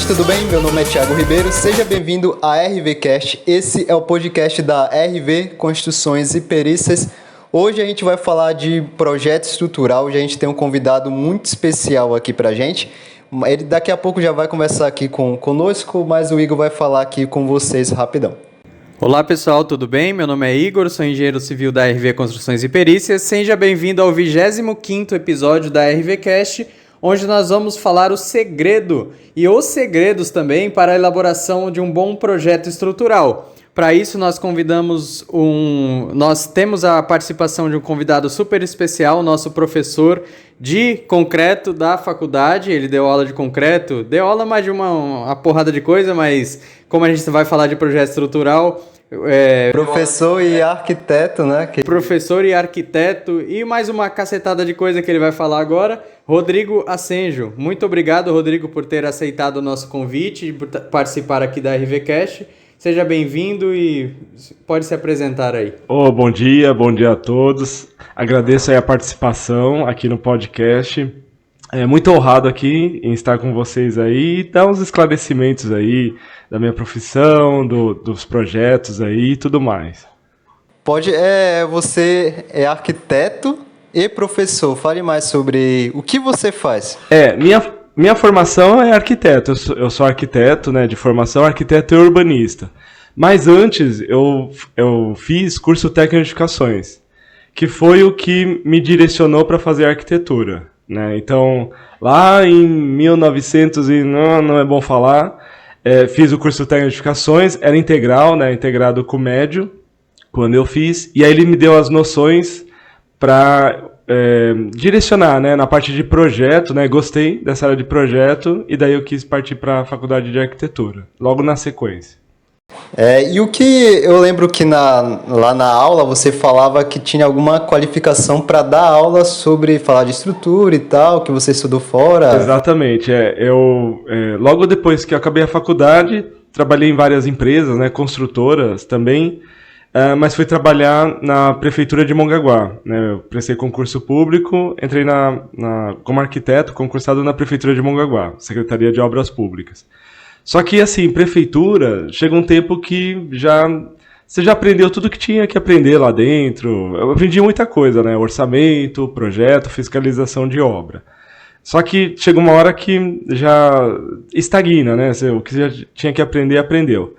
gente, tudo bem? Meu nome é Thiago Ribeiro, seja bem-vindo a RVCast. Esse é o podcast da RV Construções e Perícias. Hoje a gente vai falar de projeto estrutural, hoje a gente tem um convidado muito especial aqui pra gente. Ele daqui a pouco já vai conversar aqui conosco, mas o Igor vai falar aqui com vocês rapidão. Olá pessoal, tudo bem? Meu nome é Igor, sou engenheiro civil da RV Construções e Perícias. Seja bem-vindo ao 25º episódio da RVCast, onde nós vamos falar o segredo e os segredos também para a elaboração de um bom projeto estrutural. Para isso nós temos a participação de um convidado super especial, nosso professor de concreto da faculdade. Ele deu aula de concreto, deu aula mais de uma porrada de coisa, mas como a gente vai falar de projeto estrutural... Professor e arquiteto, né? Professor e arquiteto e mais uma cacetada de coisa que ele vai falar agora, Rodrigo Asenjo. Muito obrigado, Rodrigo, por ter aceitado o nosso convite e por participar aqui da RVCast. Seja bem-vindo e pode se apresentar aí. Bom dia a todos. Agradeço aí a participação aqui no podcast. Muito honrado aqui em estar com vocês aí e dar uns esclarecimentos aí da minha profissão, dos projetos aí e tudo mais. Você é arquiteto e professor. Fale mais sobre o que você faz. Minha formação é arquiteto. Eu sou arquiteto, né, de formação, arquiteto e urbanista. Mas antes eu fiz curso técnico de edificações, que foi o que me direcionou para fazer arquitetura. Né? Então, lá em 1900, não é bom falar, fiz o curso técnico de edificações, era integral, né, integrado com o médio, quando eu fiz, e aí ele me deu as noções para direcionar, né, na parte de projeto, né, gostei dessa área de projeto, e daí eu quis partir para a faculdade de arquitetura, logo na sequência. E o que eu lembro que lá na aula você falava que tinha alguma qualificação para dar aula sobre falar de estrutura e tal, que você estudou fora. Exatamente, logo depois que eu acabei a faculdade, trabalhei em várias empresas, né, construtoras também, mas fui trabalhar na prefeitura de Mongaguá, né, eu prestei concurso público, entrei como arquiteto concursado na prefeitura de Mongaguá, Secretaria de Obras Públicas. Só que, assim, prefeitura, chega um tempo que você já aprendeu tudo que tinha que aprender lá dentro. Eu aprendi muita coisa, né? Orçamento, projeto, fiscalização de obra. Só que chega uma hora que já estagna, né? O que já tinha que aprender, aprendeu.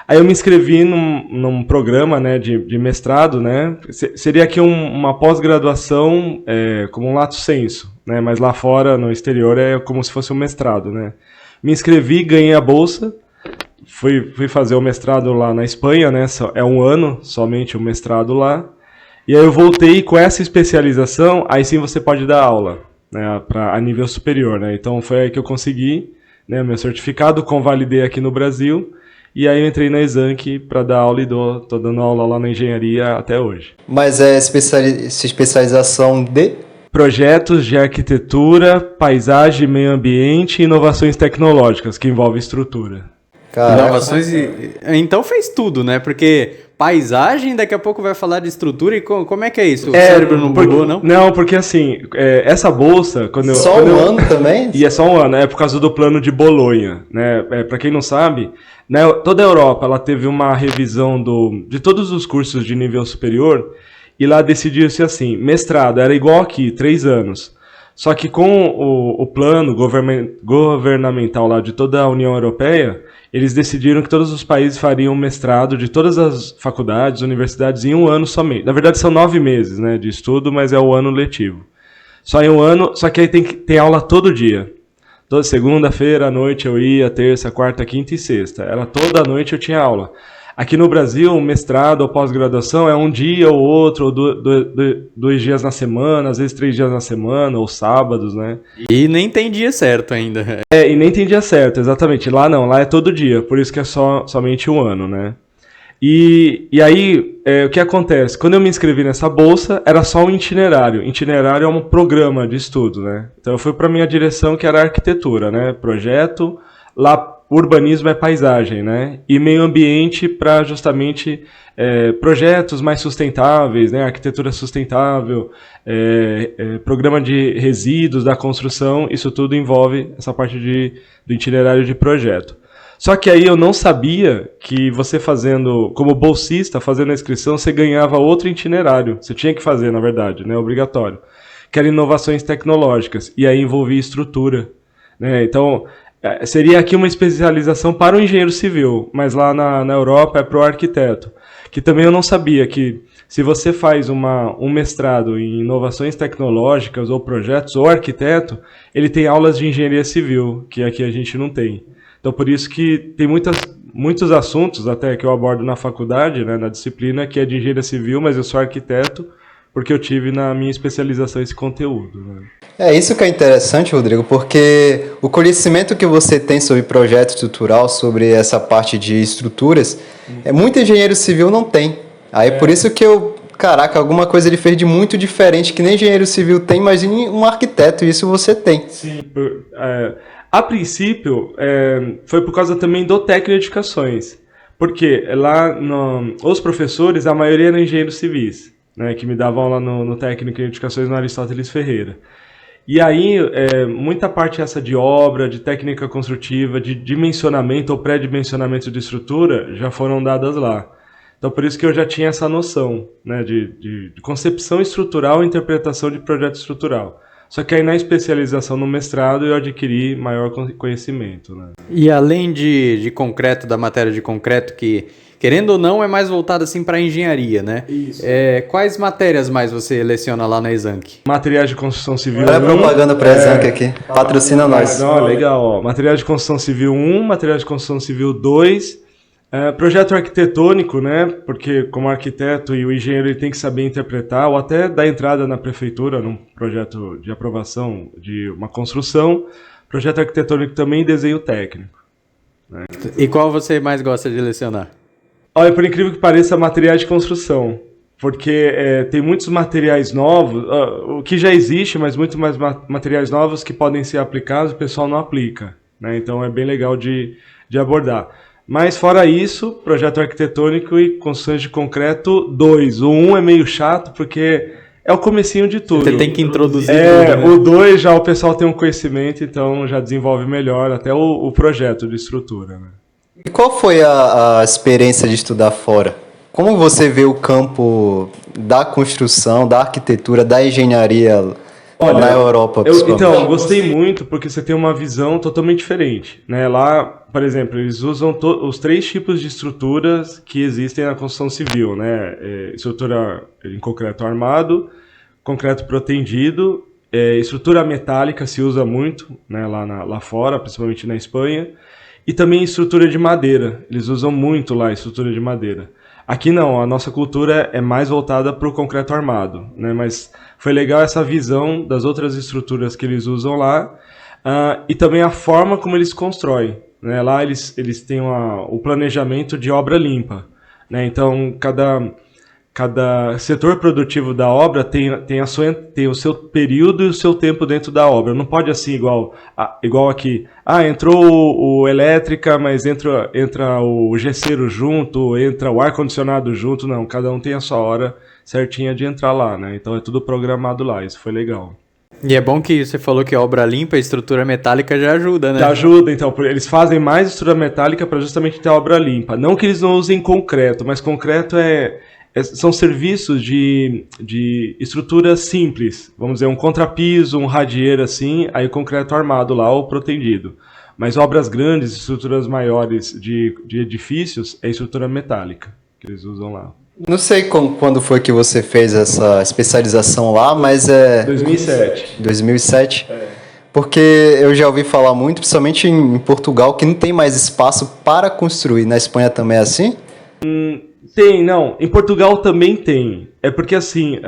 Aí eu me inscrevi num programa, né, de mestrado, né? Seria aqui uma pós-graduação como um lato sensu, né? Mas lá fora, no exterior, é como se fosse um mestrado, né? Me inscrevi, ganhei a bolsa, fui fazer o mestrado lá na Espanha, né? É um ano somente o mestrado lá. E aí eu voltei com essa especialização, aí sim você pode dar aula, né? A nível superior, né? Então foi aí que eu consegui, né, meu certificado, convalidei aqui no Brasil. E aí eu entrei na Exanc para dar aula e tô dando aula lá na engenharia até hoje. Mas é especialização de... Projetos de arquitetura, paisagem, meio ambiente e inovações tecnológicas, que envolve estrutura. Caraca. Inovações então fez tudo, né? Porque paisagem, daqui a pouco vai falar de estrutura e como é que é isso? O cérebro não bugou, não? Não, porque assim, essa bolsa... Só um ano também? E é só um ano, é por causa do plano de Bolonha, né? Para quem não sabe, né, toda a Europa ela teve uma revisão de todos os cursos de nível superior. E lá decidiu-se assim, mestrado era igual aqui, 3 anos. Só que com o plano governamental lá de toda a União Europeia, eles decidiram que todos os países fariam mestrado de todas as faculdades, universidades em um ano somente. Na verdade são 9 meses, né, de estudo, mas é o ano letivo. Só em um ano, só que aí tem que ter aula todo dia. Toda segunda-feira à noite eu ia, terça, quarta, quinta e sexta. Toda noite eu tinha aula. Aqui no Brasil, um mestrado ou pós-graduação é um dia ou outro, ou 2 dias na semana, às vezes 3 dias na semana, ou sábados, né? E nem tem dia certo ainda. E nem tem dia certo, exatamente. Lá não, lá é todo dia, por isso que é somente um ano, né? E aí, o que acontece? Quando eu me inscrevi nessa bolsa, era só um itinerário. Itinerário é um programa de estudo, né? Então eu fui para minha direção, que era arquitetura, né? Projeto. Lá urbanismo é paisagem, né? E meio ambiente para justamente projetos mais sustentáveis, né? Arquitetura sustentável, programa de resíduos da construção, isso tudo envolve essa parte do itinerário de projeto. Só que aí eu não sabia que você fazendo, como bolsista, fazendo a inscrição, você ganhava outro itinerário. Você tinha que fazer, na verdade, né? Obrigatório. Que era inovações tecnológicas. E aí envolvia estrutura, né? Então, seria aqui uma especialização para o engenheiro civil, mas lá na Europa é para o arquiteto. Que também eu não sabia que se você faz um mestrado em inovações tecnológicas ou projetos, ou arquiteto, ele tem aulas de engenharia civil, que aqui a gente não tem. Então, por isso que tem muitos assuntos, até que eu abordo na faculdade, né, na disciplina, que é de engenharia civil, mas eu sou arquiteto, porque eu tive na minha especialização esse conteúdo. Né? É isso que é interessante, Rodrigo, porque o conhecimento que você tem sobre projeto estrutural, sobre essa parte de estruturas, muito engenheiro civil não tem. Aí por isso que caraca, alguma coisa ele fez de muito diferente que nem engenheiro civil tem, mas um arquiteto, isso você tem. Sim, a princípio, foi por causa também do Tecnoedificações, porque lá os professores, a maioria eram engenheiros civis, né, que me davam aula no Tecnoedificações no Aristóteles Ferreira. E aí, muita parte essa de obra, de técnica construtiva, de dimensionamento ou pré-dimensionamento de estrutura, já foram dadas lá. Então, por isso que eu já tinha essa noção, né, de concepção estrutural e interpretação de projeto estrutural. Só que aí na especialização no mestrado eu adquiri maior conhecimento. Né? E além de concreto, da matéria de concreto, que querendo ou não é mais voltada assim para engenharia, né? Isso. Quais matérias mais você leciona lá na Exanc? Materiais de construção civil 1. Olha a propaganda para a Exanc aqui. Patrocina nós. Não, legal. Ó. Materiais de construção civil 1, materiais de construção civil 2, projeto arquitetônico, né? Porque como arquiteto e o engenheiro ele tem que saber interpretar ou até dar entrada na prefeitura num projeto de aprovação de uma construção. Projeto arquitetônico também e desenho técnico. Né? E qual você mais gosta de lecionar? Olha, por incrível que pareça, materiais de construção. Porque tem muitos materiais novos, o que já existe, mas muito mais materiais novos que podem ser aplicados, o pessoal não aplica. Né? Então é bem legal de abordar. Mas fora isso, projeto arquitetônico e construções de concreto 2. O 1 é meio chato porque é o comecinho de tudo. Você tem que introduzir tudo, né? O 2 já o pessoal tem um conhecimento, então já desenvolve melhor até o projeto de estrutura. Né? E qual foi a experiência de estudar fora? Como você vê o campo da construção, da arquitetura, da engenharia na Europa, principalmente? Então, gostei muito porque você tem uma visão totalmente diferente. Né? Lá, por exemplo, eles usam os 3 tipos de estruturas que existem na construção civil. Né? Estrutura em concreto armado, concreto protendido, estrutura metálica se usa muito, né? lá fora, principalmente na Espanha, e também estrutura de madeira. Eles usam muito lá estrutura de madeira. Aqui não, a nossa cultura é mais voltada para o concreto armado, né? Mas foi legal essa visão das outras estruturas que eles usam lá e também a forma como eles constroem. Né? Lá eles têm o planejamento de obra limpa. Né? Então, cada setor produtivo da obra tem o seu período e o seu tempo dentro da obra. Não pode assim igual aqui. Entrou o elétrica, mas entra o gesseiro junto, entra o ar-condicionado junto. Não, cada um tem a sua hora certinha de entrar lá, né? Então é tudo programado lá, isso foi legal. E é bom que você falou que obra limpa, a estrutura metálica já ajuda, né? Já ajuda, então. Eles fazem mais estrutura metálica para justamente ter a obra limpa. Não que eles não usem concreto, mas concreto são serviços de estrutura simples. Vamos dizer, um contrapiso, um radier assim, aí concreto armado lá ou protendido. Mas obras grandes, estruturas maiores de edifícios, é estrutura metálica que eles usam lá. Não sei quando foi que você fez essa especialização lá, mas 2007. 2007? Porque eu já ouvi falar muito, principalmente em Portugal, que não tem mais espaço para construir. Na Espanha também é assim? Tem, não. Em Portugal também tem. É porque, assim,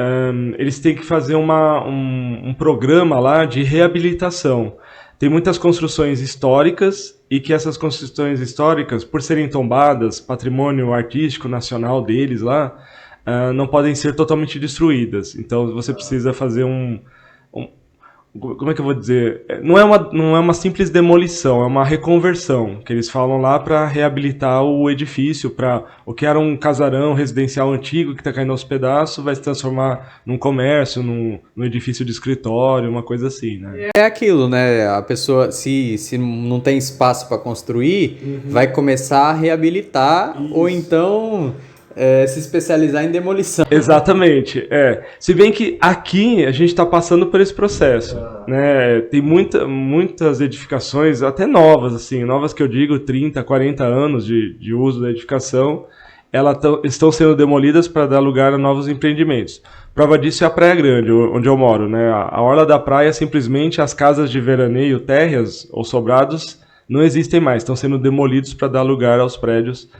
eles têm que fazer um programa lá de reabilitação. Tem muitas construções históricas e que essas construções históricas, por serem tombadas, patrimônio artístico nacional deles lá, não podem ser totalmente destruídas. Então, você precisa fazer como é que eu vou dizer? Não é uma simples demolição, é uma reconversão, que eles falam lá para reabilitar o edifício, para o que era um casarão residencial antigo que está caindo aos pedaços, vai se transformar num comércio, num edifício de escritório, uma coisa assim, né? É aquilo, né? A pessoa, se não tem espaço para construir, vai começar a reabilitar ou então se especializar em demolição. Exatamente, Se bem que aqui a gente está passando por esse processo, né? Tem muitas edificações, até novas, assim, novas que eu digo, 30, 40 anos de uso da edificação, elas estão sendo demolidas para dar lugar a novos empreendimentos. Prova disso é a Praia Grande, onde eu moro, né? A orla da praia, simplesmente as casas de veraneio, térreas ou sobrados, não existem mais, estão sendo demolidos para dar lugar aos prédios,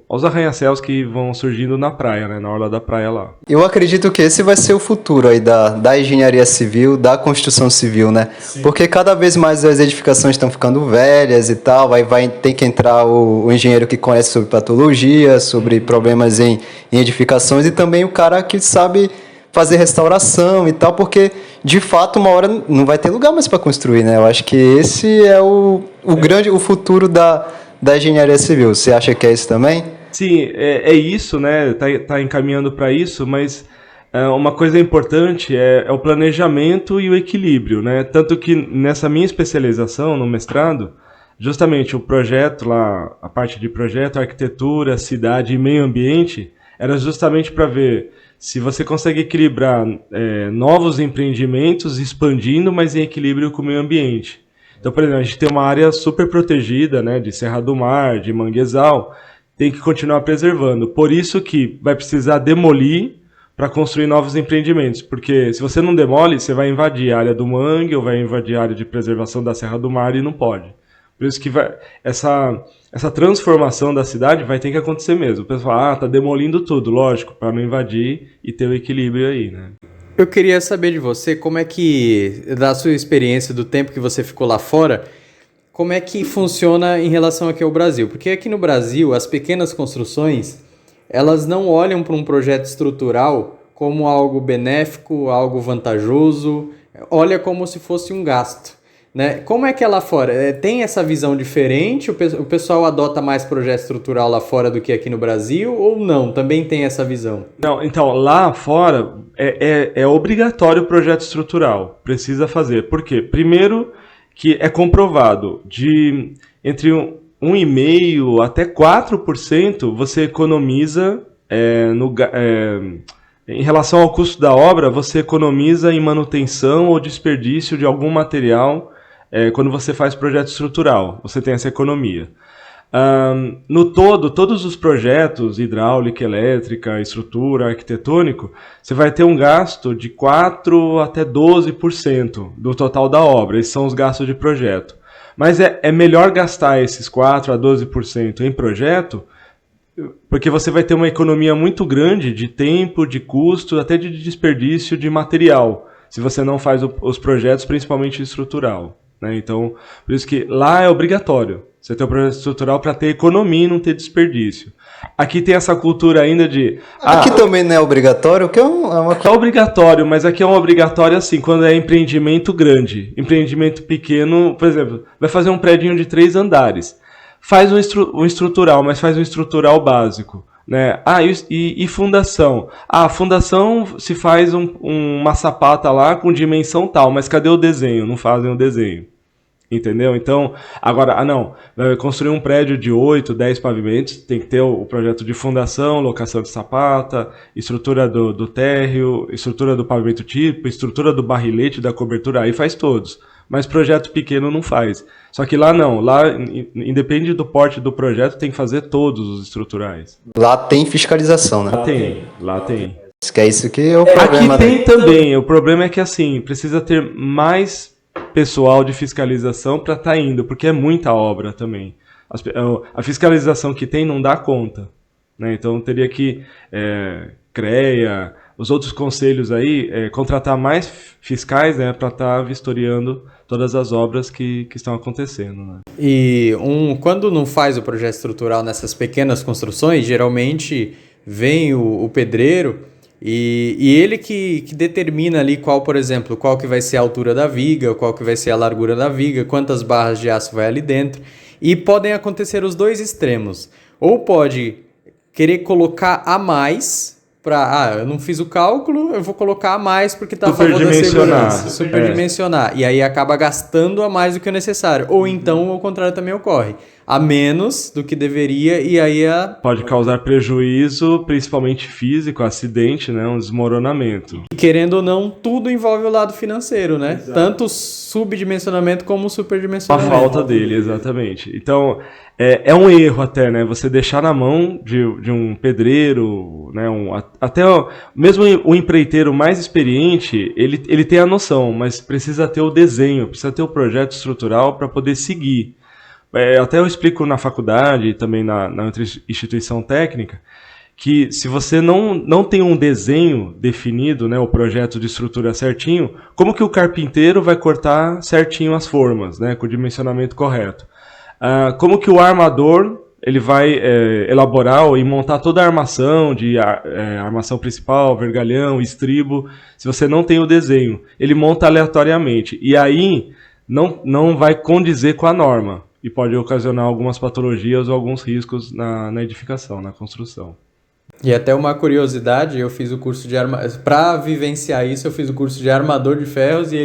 aos arranha-céus que vão surgindo na praia, né, na orla da praia lá. Eu acredito que esse vai ser o futuro aí da engenharia civil, da construção civil, né? Sim. Porque cada vez mais as edificações estão ficando velhas e tal, aí vai ter que entrar o engenheiro que conhece sobre patologia, sobre problemas em edificações e também o cara que sabe fazer restauração e tal, porque de fato uma hora não vai ter lugar mais para construir, né? Eu acho que esse é o futuro da engenharia civil. Você acha que é isso também? Sim, é isso, né? Tá encaminhando para isso, mas uma coisa importante é o planejamento e o equilíbrio, né? Tanto que nessa minha especialização, no mestrado, justamente o projeto lá, a parte de projeto, arquitetura, cidade e meio ambiente, era justamente para ver se você consegue equilibrar novos empreendimentos, expandindo, mas em equilíbrio com o meio ambiente. Então, por exemplo, a gente tem uma área super protegida, né, de Serra do Mar, de manguezal, tem que continuar preservando. Por isso que vai precisar demolir para construir novos empreendimentos, porque se você não demole, você vai invadir a área do mangue ou vai invadir a área de preservação da Serra do Mar e não pode. Por isso que essa transformação da cidade vai ter que acontecer mesmo. O pessoal fala, tá demolindo tudo, lógico, para não invadir e ter o equilíbrio aí, né? Eu queria saber de você como é que, da sua experiência, do tempo que você ficou lá fora, como é que funciona em relação aqui ao Brasil? Porque aqui no Brasil, as pequenas construções, elas não olham para um projeto estrutural como algo benéfico, algo vantajoso, olha como se fosse um gasto, né? Como é que é lá fora? Tem essa visão diferente? O pessoal adota mais projeto estrutural lá fora do que aqui no Brasil ou não? Também tem essa visão? Não, então, lá fora é obrigatório o projeto estrutural. Precisa fazer. Por quê? Primeiro, que é comprovado entre 1,5% até 4% você economiza em relação ao custo da obra, você economiza em manutenção ou desperdício de algum material quando você faz projeto estrutural. Você tem essa economia. No todo, todos os projetos, hidráulica, elétrica, estrutura, arquitetônico, você vai ter um gasto de 4% até 12% do total da obra. Esses são os gastos de projeto. Mas é melhor gastar esses 4% a 12% em projeto, porque você vai ter uma economia muito grande de tempo, de custo, até de desperdício de material, se você não faz os projetos, principalmente estrutural, né? Então, por isso que lá é obrigatório você ter um projeto estrutural para ter economia e não ter desperdício. Aqui tem essa cultura ainda de... Aqui também não é obrigatório, que é uma... É obrigatório, mas aqui é um obrigatório assim, quando é empreendimento grande. Empreendimento pequeno, por exemplo, vai fazer um prédio de 3 andares. Faz um estrutural, mas faz um estrutural básico, né? E fundação? A fundação se faz uma sapata lá com dimensão tal, mas cadê o desenho? Não fazem o desenho. Entendeu? Então, agora, vai construir um prédio de 8, 10 pavimentos, tem que ter o projeto de fundação, locação de sapata, estrutura do térreo, estrutura do pavimento tipo, estrutura do barrilete, da cobertura, aí faz todos. Mas projeto pequeno não faz. Só que lá não, lá, independe do porte do projeto, tem que fazer todos os estruturais. Lá tem fiscalização, né? Lá tem. Que é isso que é o problema. Aqui tem também, o problema é que assim, precisa ter mais pessoal de fiscalização para estar indo, porque é muita obra também. A fiscalização que tem não dá conta, né? Então teria que CREA, os outros conselhos aí, contratar mais fiscais, né, para estar vistoriando todas as obras que estão acontecendo, né? E quando não faz o projeto estrutural nessas pequenas construções, geralmente vem o pedreiro E ele que determina ali qual, por exemplo, qual que vai ser a altura da viga, qual que vai ser a largura da viga, quantas barras de aço vai ali dentro. E podem acontecer os dois extremos. Ou pode querer colocar a mais eu não fiz o cálculo, eu vou colocar a mais porque está a favor da segurança. Superdimensionar. E aí acaba gastando a mais do que o necessário. Ou então o contrário também ocorre. A menos do que deveria e aí pode causar prejuízo, principalmente físico, acidente, né? Um desmoronamento. E querendo ou não, tudo envolve o lado financeiro, né? Exato. Tanto o subdimensionamento como o superdimensionamento. A falta dele, exatamente. Então, é um erro até, né? Você deixar na mão de um pedreiro, né? Mesmo o empreiteiro mais experiente, ele tem a noção, mas precisa ter o desenho, precisa ter o projeto estrutural para poder seguir. Até eu explico na faculdade e também na outra instituição técnica que se você não tem um desenho definido, né, o projeto de estrutura certinho, como que o carpinteiro vai cortar certinho as formas, né, com o dimensionamento correto? Como que o armador ele vai elaborar e montar toda a armação, armação principal, vergalhão, estribo, se você não tem o desenho? Ele monta aleatoriamente e aí não vai condizer com a norma. E pode ocasionar algumas patologias ou alguns riscos na edificação, na construção. E até uma curiosidade, eu fiz o curso de para vivenciar isso, eu fiz o curso de armador de ferros e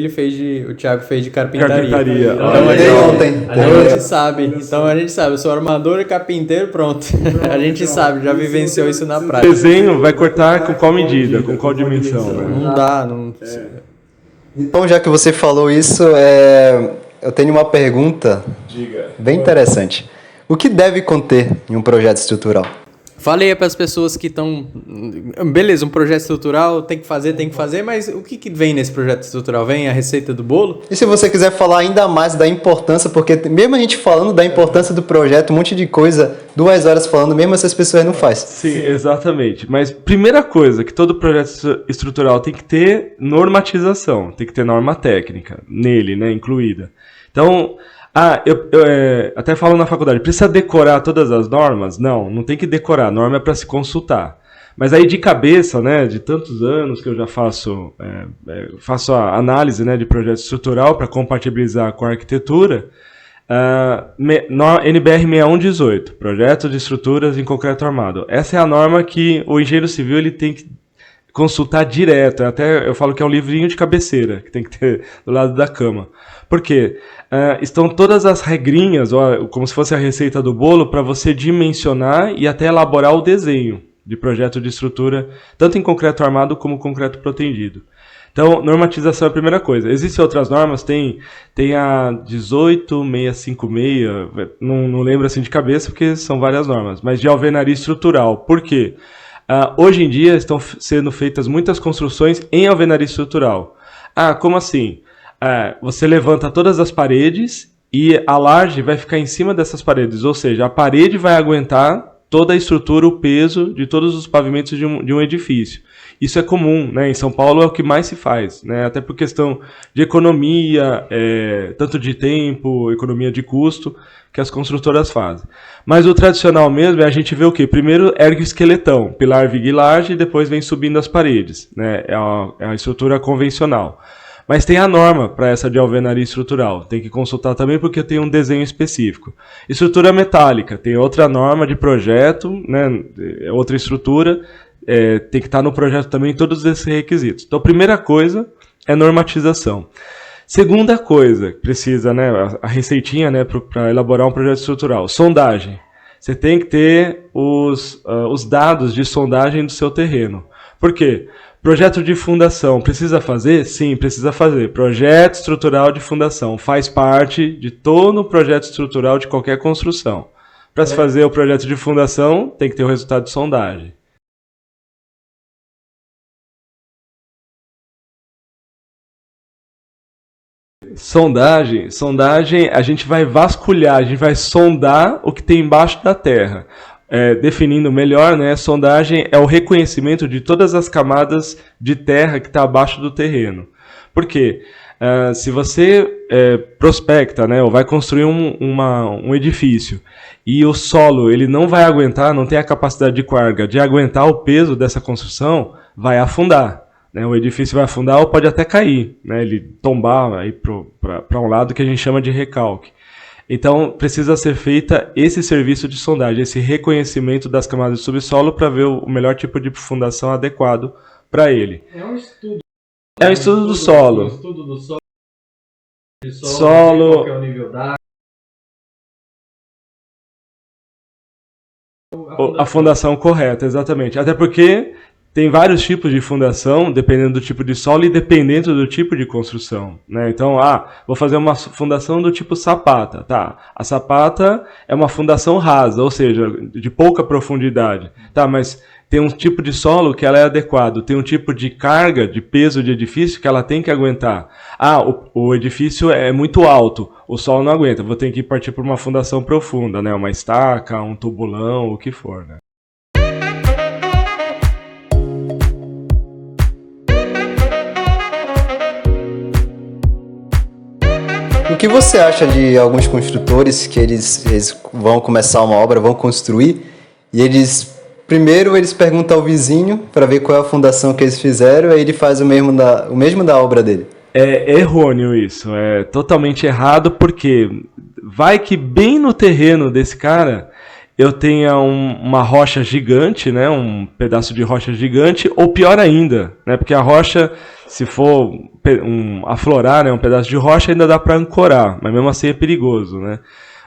o Thiago fez de carpintaria. Então a gente sabe. Então a gente sabe, eu sou armador e carpinteiro, pronto. A gente sabe, já vivenciou isso na prática. O desenho vai cortar com qual medida, com qual dimensão? Né? Não dá. Então, já que você falou isso, eu tenho uma pergunta bem interessante. O que deve conter em um projeto estrutural? Falei para as pessoas que estão... Beleza, um projeto estrutural tem que fazer, mas o que vem nesse projeto estrutural? Vem a receita do bolo? E se você quiser falar ainda mais da importância, porque mesmo a gente falando da importância do projeto, um monte de coisa, 2 horas falando, mesmo essas pessoas não fazem. Sim, exatamente. Mas primeira coisa que todo projeto estrutural tem que ter normatização, tem que ter norma técnica nele, né, incluída. Então... eu até falo na faculdade, precisa decorar todas as normas? Não tem que decorar, a norma é para se consultar. Mas aí de cabeça, né, de tantos anos que eu já faço a análise, né, de projeto estrutural para compatibilizar com a arquitetura, NBR 6118, Projeto de Estruturas em Concreto Armado. Essa é a norma que o engenheiro civil ele tem que consultar direto. Até eu falo que é um livrinho de cabeceira que tem que ter do lado da cama. Por quê? Estão todas as regrinhas, como se fosse a receita do bolo, para você dimensionar e até elaborar o desenho de projeto de estrutura, tanto em concreto armado como concreto protendido. Então, normatização é a primeira coisa. Existem outras normas, tem a 18656, não lembro assim de cabeça porque são várias normas, mas de alvenaria estrutural. Por quê? Hoje em dia estão sendo feitas muitas construções em alvenaria estrutural. Como assim? Você levanta todas as paredes e a laje vai ficar em cima dessas paredes, ou seja, a parede vai aguentar toda a estrutura, o peso de todos os pavimentos de um edifício. Isso é comum, né? Em São Paulo é o que mais se faz, né? Até por questão de economia, tanto de tempo, economia de custo, que as construtoras fazem. Mas o tradicional mesmo é a gente ver o quê? Primeiro ergue o esqueletão, pilar, viga e laje, e depois vem subindo as paredes, né? É a estrutura convencional. Mas tem a norma para essa de alvenaria estrutural. Tem que consultar também porque tem um desenho específico. Estrutura metálica. Tem outra norma de projeto, né? Outra estrutura. Tem que estar no projeto também todos esses requisitos. Então, primeira coisa é normatização. Segunda coisa que precisa, né? A receitinha, né? Para elaborar um projeto estrutural. Sondagem. Você tem que ter os dados de sondagem do seu terreno. Por quê? Projeto de fundação, precisa fazer? Sim, precisa fazer. Projeto estrutural de fundação faz parte de todo o projeto estrutural de qualquer construção. Para se fazer o projeto de fundação, tem que ter o resultado de sondagem. Sondagem, a gente vai vasculhar, a gente vai sondar o que tem embaixo da terra. Definindo melhor, né, sondagem é o reconhecimento de todas as camadas de terra que está abaixo do terreno. Por quê? Se você prospecta, né, ou vai construir um edifício e o solo ele não vai aguentar, não tem a capacidade de carga de aguentar o peso dessa construção, vai afundar. Né? O edifício vai afundar ou pode até cair, né? Ele tombar para um lado que a gente chama de recalque. Então, precisa ser feita esse serviço de sondagem, esse reconhecimento das camadas de subsolo para ver o melhor tipo de fundação adequado para ele. É um estudo. É um estudo do solo. Um estudo do solo. Solo. Qual é o nível d'água. A fundação correta, exatamente. Até porque tem vários tipos de fundação, dependendo do tipo de solo e dependendo do tipo de construção. Né? Então, vou fazer uma fundação do tipo sapata. Tá, a sapata é uma fundação rasa, ou seja, de pouca profundidade. Tá, mas tem um tipo de solo que ela é adequado, tem um tipo de carga, de peso de edifício que ela tem que aguentar. O edifício é muito alto, o solo não aguenta, vou ter que partir para uma fundação profunda, né? Uma estaca, um tubulão, o que for, né? O que você acha de alguns construtores que eles vão começar uma obra, vão construir, e primeiro eles perguntam ao vizinho para ver qual é a fundação que eles fizeram, e ele faz o mesmo da obra dele? É errôneo isso, é totalmente errado, porque vai que bem no terreno desse cara eu tenha uma rocha gigante, né, um pedaço de rocha gigante, ou pior ainda, né, porque a rocha, se for aflorar, né, um pedaço de rocha, ainda dá para ancorar, mas mesmo assim é perigoso, né.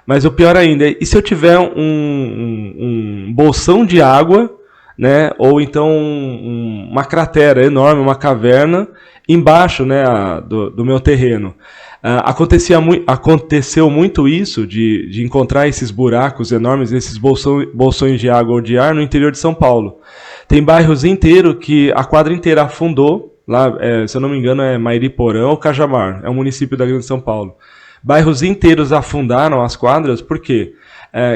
Mas o pior ainda é, e se eu tiver um bolsão de água, né, ou então uma cratera enorme, uma caverna, embaixo, né, do meu terreno. Aconteceu muito isso, de encontrar esses buracos enormes, esses bolsões de água ou de ar no interior de São Paulo. Tem bairros inteiros que a quadra inteira afundou, lá, se eu não me engano é Mairiporã ou Cajamar, é um município da Grande São Paulo. Bairros inteiros afundaram as quadras, por quê?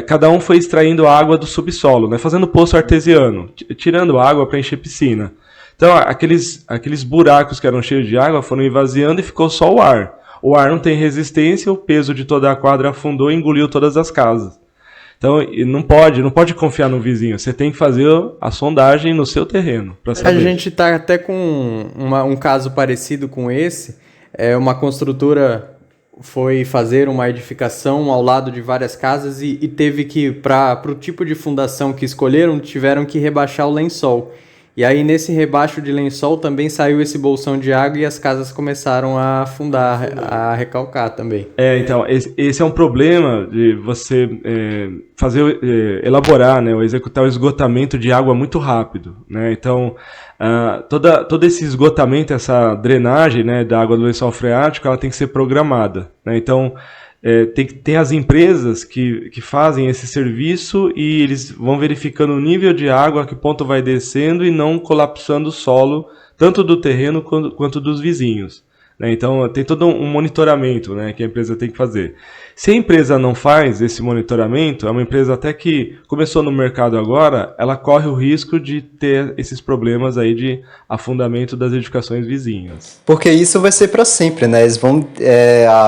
Cada um foi extraindo água do subsolo, né, fazendo poço artesiano, tirando água para encher piscina. Então, aqueles buracos que eram cheios de água foram esvaziando e ficou só o ar. O ar não tem resistência, o peso de toda a quadra afundou e engoliu todas as casas. Então, não pode confiar no vizinho. Você tem que fazer a sondagem no seu terreno. A gente está até com um caso parecido com esse. Uma construtora foi fazer uma edificação ao lado de várias casas e teve que, para o tipo de fundação que escolheram, tiveram que rebaixar o lençol. E aí, nesse rebaixo de lençol, também saiu esse bolsão de água e as casas começaram a afundar, a recalcar também. Então, esse é um problema de você elaborar, né, ou executar o esgotamento de água muito rápido. Né? Então, todo esse esgotamento, essa drenagem, né, da água do lençol freático, ela tem que ser programada. Né? Então, tem as empresas que fazem esse serviço e eles vão verificando o nível de água, a que ponto vai descendo e não colapsando o solo, tanto do terreno quanto dos vizinhos. Né? Então, tem todo um monitoramento, né, que a empresa tem que fazer. Se a empresa não faz esse monitoramento, é uma empresa até que começou no mercado agora, ela corre o risco de ter esses problemas aí de afundamento das edificações vizinhas. Porque isso vai ser para sempre, né? Eles vão,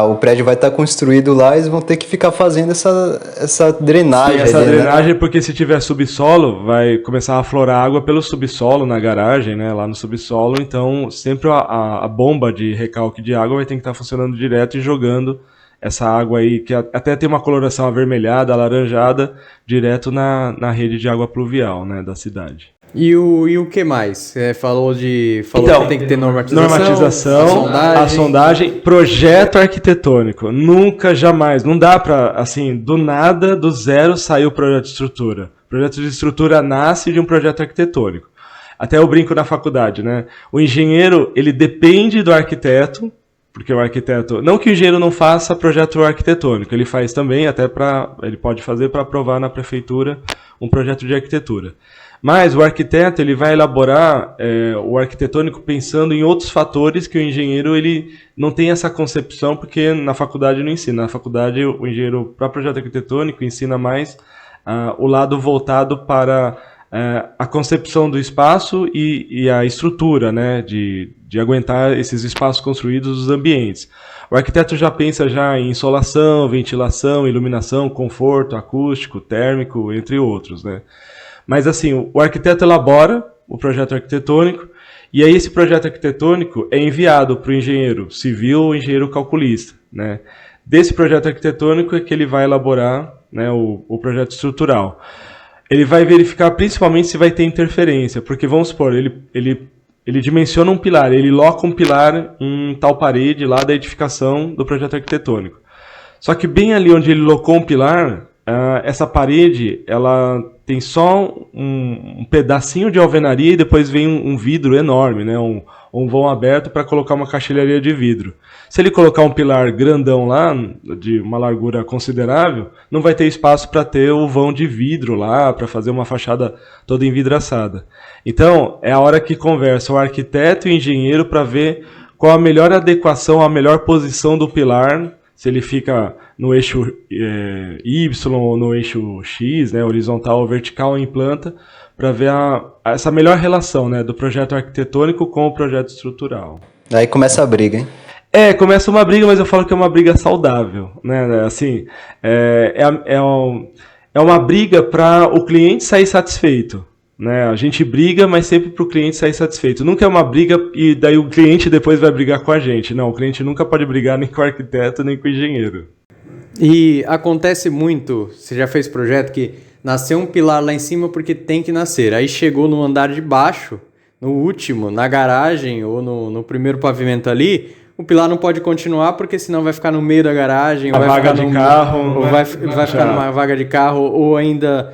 o prédio vai estar construído lá, eles vão ter que ficar fazendo essa drenagem. Sim, essa drenagem, né? Porque se tiver subsolo, vai começar a aflorar água pelo subsolo na garagem, né, lá no subsolo, então sempre a bomba de recalque de água vai ter que estar funcionando direto e jogando essa água aí, que até tem uma coloração avermelhada, alaranjada, direto na rede de água pluvial, né, da cidade. E o que mais? Você falou que tem que ter normatização, a sondagem, projeto arquitetônico. Nunca, jamais, não dá para, assim, do nada, do zero, sair o projeto de estrutura. O projeto de estrutura nasce de um projeto arquitetônico. Até eu brinco na faculdade, né? O engenheiro, ele depende do arquiteto, porque o arquiteto... Não que o engenheiro não faça projeto arquitetônico, ele faz também, ele pode fazer para aprovar na prefeitura um projeto de arquitetura. Mas o arquiteto, ele vai elaborar o arquitetônico pensando em outros fatores que o engenheiro ele não tem essa concepção, porque na faculdade não ensina. Na faculdade, o engenheiro, para projeto arquitetônico, ensina mais o lado voltado para a concepção do espaço e a estrutura, né, de aguentar esses espaços construídos, os ambientes. O arquiteto já pensa em insolação, ventilação, iluminação, conforto, acústico, térmico, entre outros, né. Mas assim, o arquiteto elabora o projeto arquitetônico E aí esse projeto arquitetônico é enviado para o engenheiro civil ou engenheiro calculista, né? Desse projeto arquitetônico é que ele vai elaborar, né, o projeto estrutural. Ele vai verificar principalmente se vai ter interferência, porque vamos supor, ele dimensiona um pilar, ele loca um pilar em tal parede lá da edificação do projeto arquitetônico. Só que bem ali onde ele locou um pilar, essa parede, ela tem só um pedacinho de alvenaria e depois vem um vidro enorme, né? Um vão aberto para colocar uma caixilharia de vidro. Se ele colocar um pilar grandão lá, de uma largura considerável, não vai ter espaço para ter o vão de vidro lá, para fazer uma fachada toda envidraçada. Então, é a hora que conversa o arquiteto e o engenheiro para ver qual a melhor adequação, a melhor posição do pilar, se ele fica no eixo Y ou no eixo X, né, horizontal ou vertical em planta, para ver essa melhor relação, né, do projeto arquitetônico com o projeto estrutural. Aí começa a briga, hein? Começa uma briga, mas eu falo que é uma briga saudável, né? Assim, é uma briga para o cliente sair satisfeito. Né? A gente briga, mas sempre para o cliente sair satisfeito. Nunca é uma briga e daí o cliente depois vai brigar com a gente. Não, o cliente nunca pode brigar nem com o arquiteto, nem com o engenheiro. E acontece muito, você já fez projeto que nasceu um pilar lá em cima porque tem que nascer. Aí chegou no andar de baixo, no último, na garagem ou no primeiro pavimento ali, o pilar não pode continuar porque senão vai ficar no meio da garagem. Ou vai ficar carro. Ou vai ficar numa vaga de carro ou ainda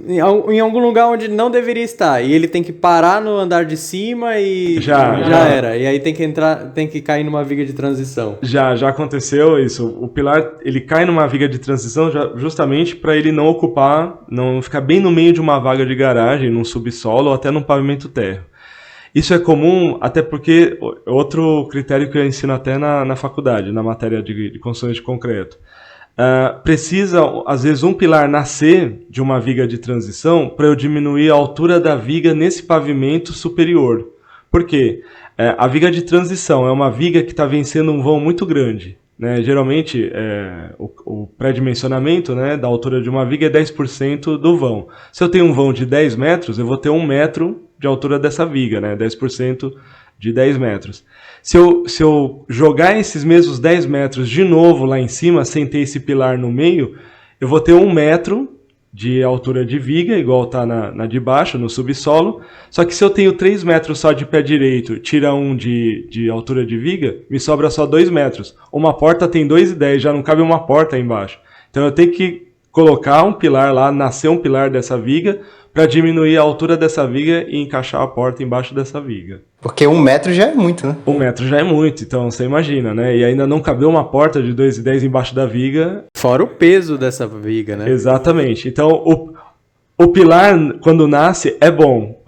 em algum lugar onde não deveria estar. E ele tem que parar no andar de cima e já era. E aí tem que cair numa viga de transição. Já aconteceu isso. O pilar, ele cai numa viga de transição justamente para ele não ficar bem no meio de uma vaga de garagem, num subsolo ou até num pavimento térreo. Isso é comum, até porque outro critério que eu ensino até na faculdade, na matéria de construções de concreto. Precisa, às vezes, um pilar nascer de uma viga de transição para eu diminuir a altura da viga nesse pavimento superior. Por quê? A viga de transição é uma viga que está vencendo um vão muito grande. Né? Geralmente, o pré-dimensionamento, né, da altura de uma viga é 10% do vão. Se eu tenho um vão de 10 metros, eu vou ter 1 metro de altura dessa viga, né? 10% de 10 metros. Se eu jogar esses mesmos 10 metros de novo lá em cima, sem ter esse pilar no meio, eu vou ter 1 metro de altura de viga, igual está na de baixo, no subsolo. Só que se eu tenho 3 metros só de pé direito, tira 1 de altura de viga, me sobra só 2 metros. Uma porta tem 2,10, já não cabe uma porta aí embaixo. Então eu tenho que colocar um pilar lá, nascer um pilar dessa viga, para diminuir a altura dessa viga e encaixar a porta embaixo dessa viga. Porque 1 metro já é muito, né? 1 metro já é muito, então você imagina, né? E ainda não cabeu uma porta de 2,10 embaixo da viga. Fora o peso dessa viga, né? Exatamente. Então, o pilar, quando nasce, é bom.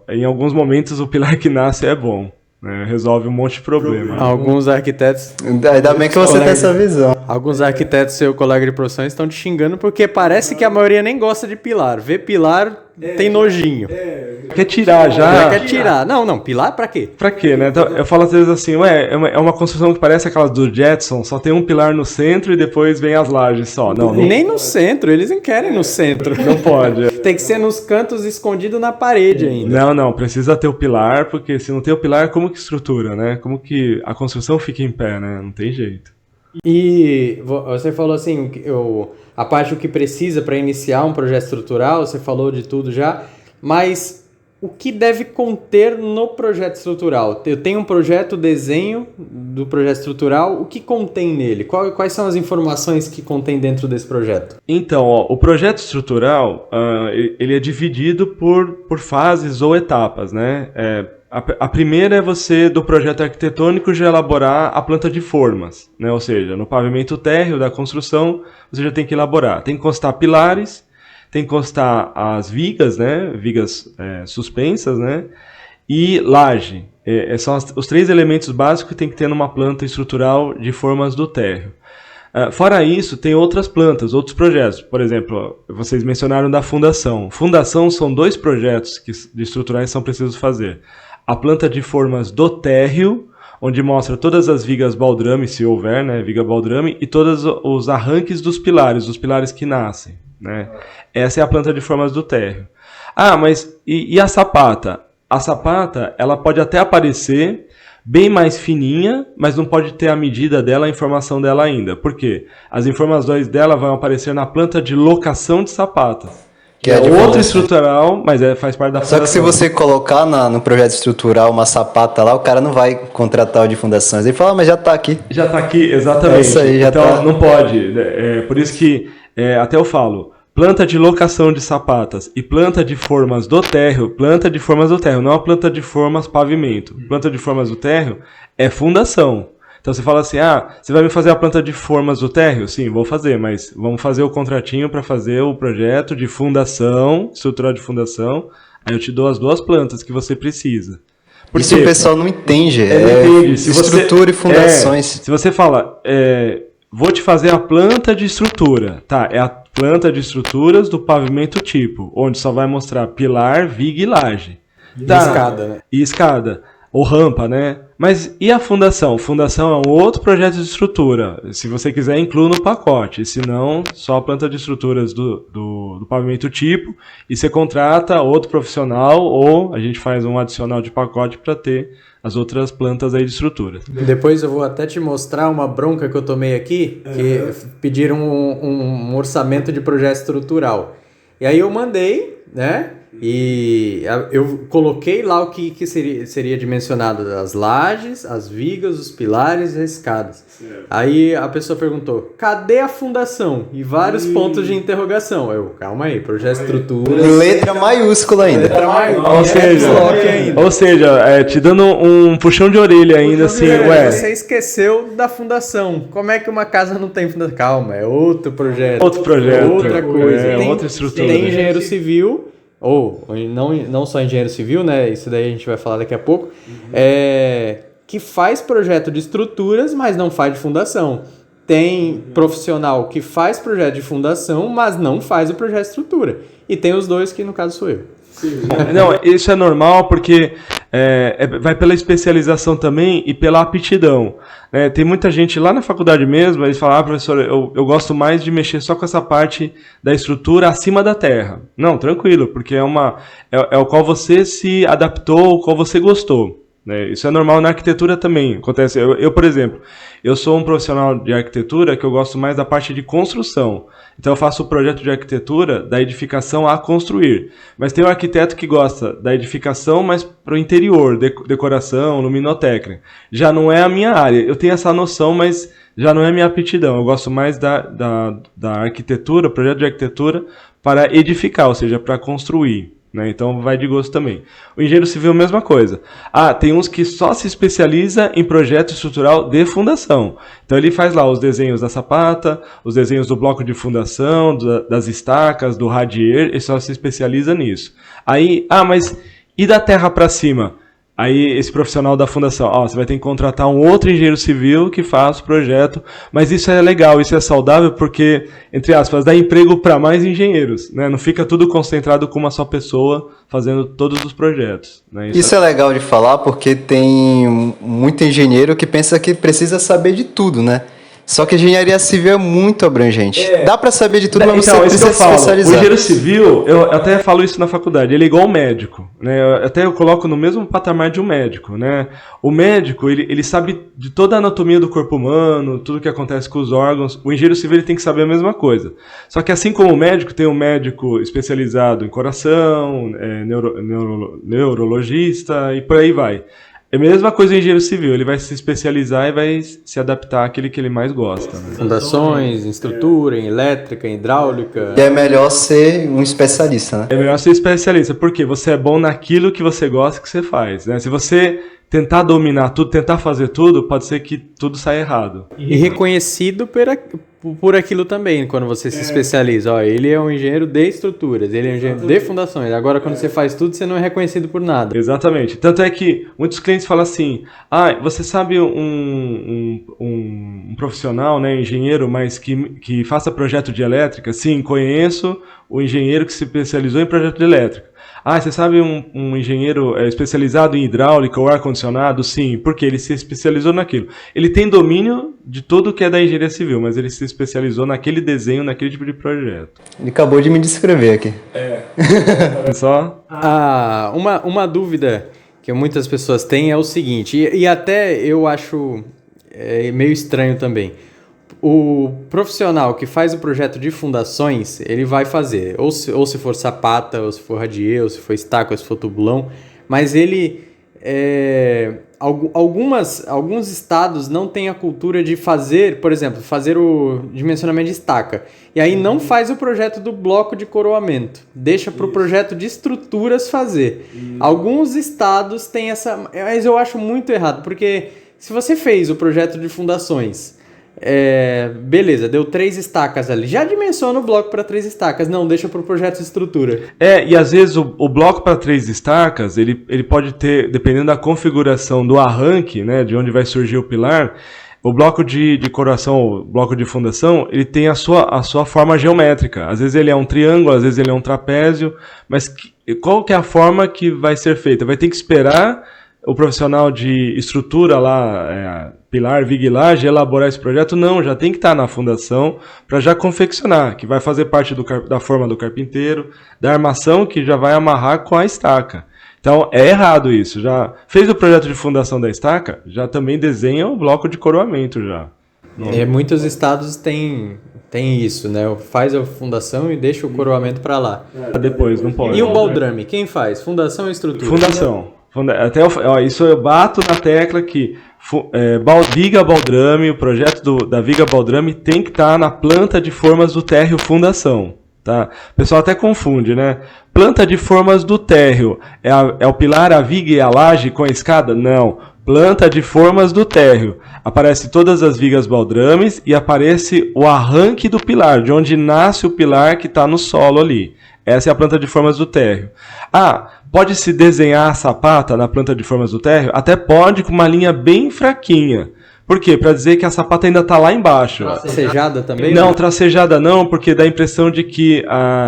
Em alguns momentos, o pilar que nasce é bom. Resolve um monte de problema. Alguns arquitetos... Ainda bem que você tem essa visão. Alguns arquitetos, seu colega de profissão, estão te xingando porque parece que a maioria nem gosta de pilar. Vê pilar, tem nojinho. Quer tirar já? Quer tirar. Não, pilar pra quê? Pra quê, né? Então, eu falo às vezes assim, é uma construção que parece aquelas do Jetson, só tem um pilar no centro e depois vem as lajes só. Não. Nem no centro, eles não querem no centro. Não pode. Tem que ser nos cantos, escondido na parede ainda. Não, precisa ter o pilar, porque se não tem o pilar, como que estrutura, né? Como que a construção fica em pé, né? Não tem jeito. E você falou assim, a parte do que precisa para iniciar um projeto estrutural, você falou de tudo já, mas o que deve conter no projeto estrutural? Eu tenho um projeto, desenho do projeto estrutural, o que contém nele? Quais são as informações que contém dentro desse projeto? Então, o projeto estrutural, ele é dividido por fases ou etapas, né? A primeira é você, do projeto arquitetônico, já elaborar a planta de formas, né? Ou seja, no pavimento térreo da construção, você já tem que elaborar. Tem que constar pilares, tem que constar as vigas, né? Vigas suspensas, né? E laje. São os 3 elementos básicos que tem que ter numa planta estrutural de formas do térreo. Fora isso, tem outras plantas, outros projetos. Por exemplo, vocês mencionaram da fundação. Fundação são 2 projetos de estruturais que são precisos fazer. A planta de formas do térreo, onde mostra todas as vigas baldrame, se houver, né, viga baldrame, e todos os arranques dos pilares que nascem, né? Essa é a planta de formas do térreo. Mas e a sapata? a sapata, ela pode até aparecer bem mais fininha, mas não pode ter a medida dela, a informação dela ainda. Por quê? As informações dela vão aparecer na planta de locação de sapata. Que é outro estrutural, mas faz parte da fundação. Só que se você colocar no projeto estrutural uma sapata lá, o cara não vai contratar o de fundações. Ele fala, mas já está aqui. Já está aqui, exatamente. É isso aí, já então tá. Não pode. Por isso que até eu falo, planta de locação de sapatas e planta de formas do térreo, não é planta de formas pavimento. Planta de formas do térreo é fundação. Então você fala assim, você vai me fazer a planta de formas do térreo? Sim, vou fazer, mas vamos fazer o contratinho para fazer o projeto de fundação, estrutural de fundação, aí eu te dou as 2 plantas que você precisa. Isso o pessoal não entende, não entende. Estrutura e fundações. Se você fala, vou te fazer a planta de estrutura, tá, é a planta de estruturas do pavimento tipo, onde só vai mostrar pilar, viga e laje. Tá. E escada, né? E escada. Ou rampa, né? Mas e a fundação? Fundação é um outro projeto de estrutura. Se você quiser, inclui no pacote. Se não, só a planta de estruturas do pavimento tipo. E você contrata outro profissional ou a gente faz um adicional de pacote para ter as outras plantas aí de estruturas. Depois eu vou até te mostrar uma bronca que eu tomei aqui, que pediram um orçamento de projeto estrutural. E aí eu mandei, né? E eu coloquei lá o que seria dimensionado: as lajes, as vigas, os pilares e as escadas. Aí a pessoa perguntou, cadê a fundação? E vários pontos de interrogação. Calma aí, projeto estrutura. Letra maiúscula ainda. Letra maiúscula. Ou seja, te dando um puxão de orelha ainda, assim, Você esqueceu da fundação. Como é que uma casa não tem fundação? Calma, é outro projeto. Outra coisa. Tem, outra estrutura. Tem engenheiro civil, ou não só engenheiro civil, né? Isso daí a gente vai falar daqui a pouco. Que faz projeto de estruturas, mas não faz de fundação. Tem profissional que faz projeto de fundação, mas não faz o projeto de estrutura. E tem os 2, que no caso sou eu. Não, isso é normal porque vai pela especialização também e pela aptidão. Tem muita gente lá na faculdade mesmo, eles falam, professor, eu gosto mais de mexer só com essa parte da estrutura acima da terra. Não, tranquilo, porque é o qual você se adaptou, o qual você gostou. Isso é normal na arquitetura também. Acontece. Eu, por exemplo, eu sou um profissional de arquitetura que eu gosto mais da parte de construção. Então eu faço o projeto de arquitetura da edificação a construir. Mas tem um arquiteto que gosta da edificação, mas para o interior, decoração, luminotécnica. Já não é a minha área. Eu tenho essa noção, mas já não é a minha aptidão. Eu gosto mais da arquitetura, projeto de arquitetura para edificar, ou seja, para construir. Então vai de gosto também. O engenheiro civil, mesma coisa. Tem uns que só se especializa em projeto estrutural de fundação. Então ele faz lá os desenhos da sapata, os desenhos do bloco de fundação, das estacas, do radier, ele só se especializa nisso. Aí, mas e da terra para cima? Aí esse profissional da fundação, você vai ter que contratar um outro engenheiro civil que faça o projeto, mas isso é legal, isso é saudável porque, entre aspas, dá emprego para mais engenheiros, né? Não fica tudo concentrado com uma só pessoa fazendo todos os projetos. Né? Isso é legal de falar porque tem muito engenheiro que pensa que precisa saber de tudo, né? Só que a engenharia civil é muito abrangente. Dá para saber de tudo, mas você precisa se especializar. O engenheiro civil, eu até falo isso na faculdade, ele é igual ao médico. Né? Eu coloco no mesmo patamar de um médico. Né? O médico, ele sabe de toda a anatomia do corpo humano, tudo que acontece com os órgãos. O engenheiro civil ele tem que saber a mesma coisa. Só que assim como o médico, tem um médico especializado em coração, neurologista e por aí vai. É a mesma coisa o engenheiro civil, ele vai se especializar e vai se adaptar àquele que ele mais gosta. Né? Fundações, em estrutura, em elétrica, em hidráulica. E é melhor ser um especialista, né? É melhor ser especialista, porque você é bom naquilo que você gosta que você faz. Né? Se você tentar dominar tudo, tentar fazer tudo, pode ser que tudo saia errado. E reconhecido por aquilo também, quando você se especializa. Ele é um engenheiro de estruturas, ele é um engenheiro de fundações. Agora, quando você faz tudo, você não é reconhecido por nada. Exatamente. Tanto é que muitos clientes falam assim, você sabe um profissional, né, engenheiro, mas que faça projeto de elétrica? Sim, conheço o engenheiro que se especializou em projeto de elétrica. Ah, você sabe um engenheiro especializado em hidráulica ou ar-condicionado? Sim, porque ele se especializou naquilo. Ele tem domínio de tudo que é da engenharia civil, mas ele se especializou naquele desenho, naquele tipo de projeto. Ele acabou de me descrever aqui. Só? Uma dúvida que muitas pessoas têm é o seguinte, e até eu acho meio estranho também. O profissional que faz o projeto de fundações, ele vai fazer, ou se for sapata, ou se for radier, ou se for estaca, ou se for tubulão, mas ele... alguns estados não têm a cultura de fazer, por exemplo, fazer o dimensionamento de estaca. E aí não faz o projeto do bloco de coroamento. Deixa para o projeto de estruturas fazer. Alguns estados têm essa... Mas eu acho muito errado, porque se você fez o projeto de fundações... beleza, deu 3 estacas ali. Já dimensiona o bloco para 3 estacas. Não, deixa para o projeto de estrutura. E às vezes o bloco para 3 estacas, ele pode ter, dependendo da configuração do arranque, né, de onde vai surgir o pilar, o bloco de coroação, o bloco de fundação, ele tem a sua forma geométrica. Às vezes ele é um triângulo, às vezes ele é um trapézio, mas qual que é a forma que vai ser feita? Vai ter que esperar o profissional de estrutura lá, pilar, viga e laje, elaborar esse projeto? Não, já tem que estar na fundação para já confeccionar, que vai fazer parte da forma do carpinteiro, da armação que já vai amarrar com a estaca. Então é errado isso. Já fez o projeto de fundação da estaca, já também desenha o bloco de coroamento já. Muitos estados têm isso, né? Faz a fundação e deixa o coroamento para lá. Depois, não pode. E o baldrame, quem faz? Fundação ou estrutura? Fundação. Isso eu bato na tecla que viga baldrame, o projeto da viga baldrame tem que estar na planta de formas do térreo fundação. Tá? O pessoal até confunde, né? Planta de formas do térreo é o pilar, a viga e a laje com a escada? Não. Planta de formas do térreo. Aparece todas as vigas baldrames e aparece o arranque do pilar, de onde nasce o pilar que está no solo ali. Essa é a planta de formas do térreo. Pode-se desenhar a sapata na planta de formas do térreo? Até pode, com uma linha bem fraquinha. Por quê? Para dizer que a sapata ainda está lá embaixo. Tracejada também? Não, tracejada não, porque dá a impressão de que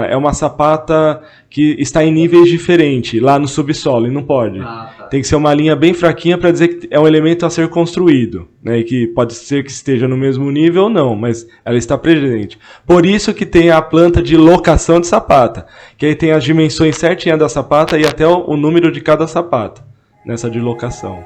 é uma sapata que está em níveis diferentes, lá no subsolo, e não pode. Tem que ser uma linha bem fraquinha para dizer que é um elemento a ser construído, né? E que pode ser que esteja no mesmo nível ou não, mas ela está presente. Por isso que tem a planta de locação de sapata, que aí tem as dimensões certinhas da sapata e até o número de cada sapata, nessa de locação.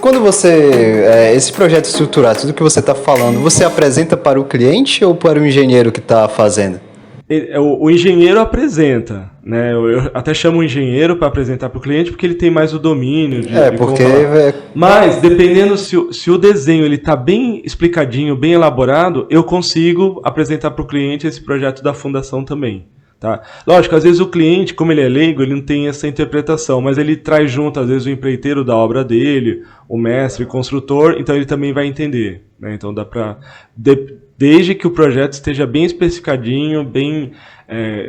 Quando você, esse projeto estruturado, tudo que você está falando, você apresenta para o cliente ou para o engenheiro que está fazendo? O engenheiro apresenta, né? Eu até chamo o engenheiro para apresentar para o cliente porque ele tem mais o domínio de porque... Mas, dependendo se o desenho está bem explicadinho, bem elaborado, eu consigo apresentar para o cliente esse projeto da fundação também. Tá? Lógico, às vezes o cliente, como ele é leigo, ele não tem essa interpretação, mas ele traz junto, às vezes, o empreiteiro da obra dele, o mestre, o construtor, então ele também vai entender. Né? Então dá para... Desde que o projeto esteja bem especificadinho, bem,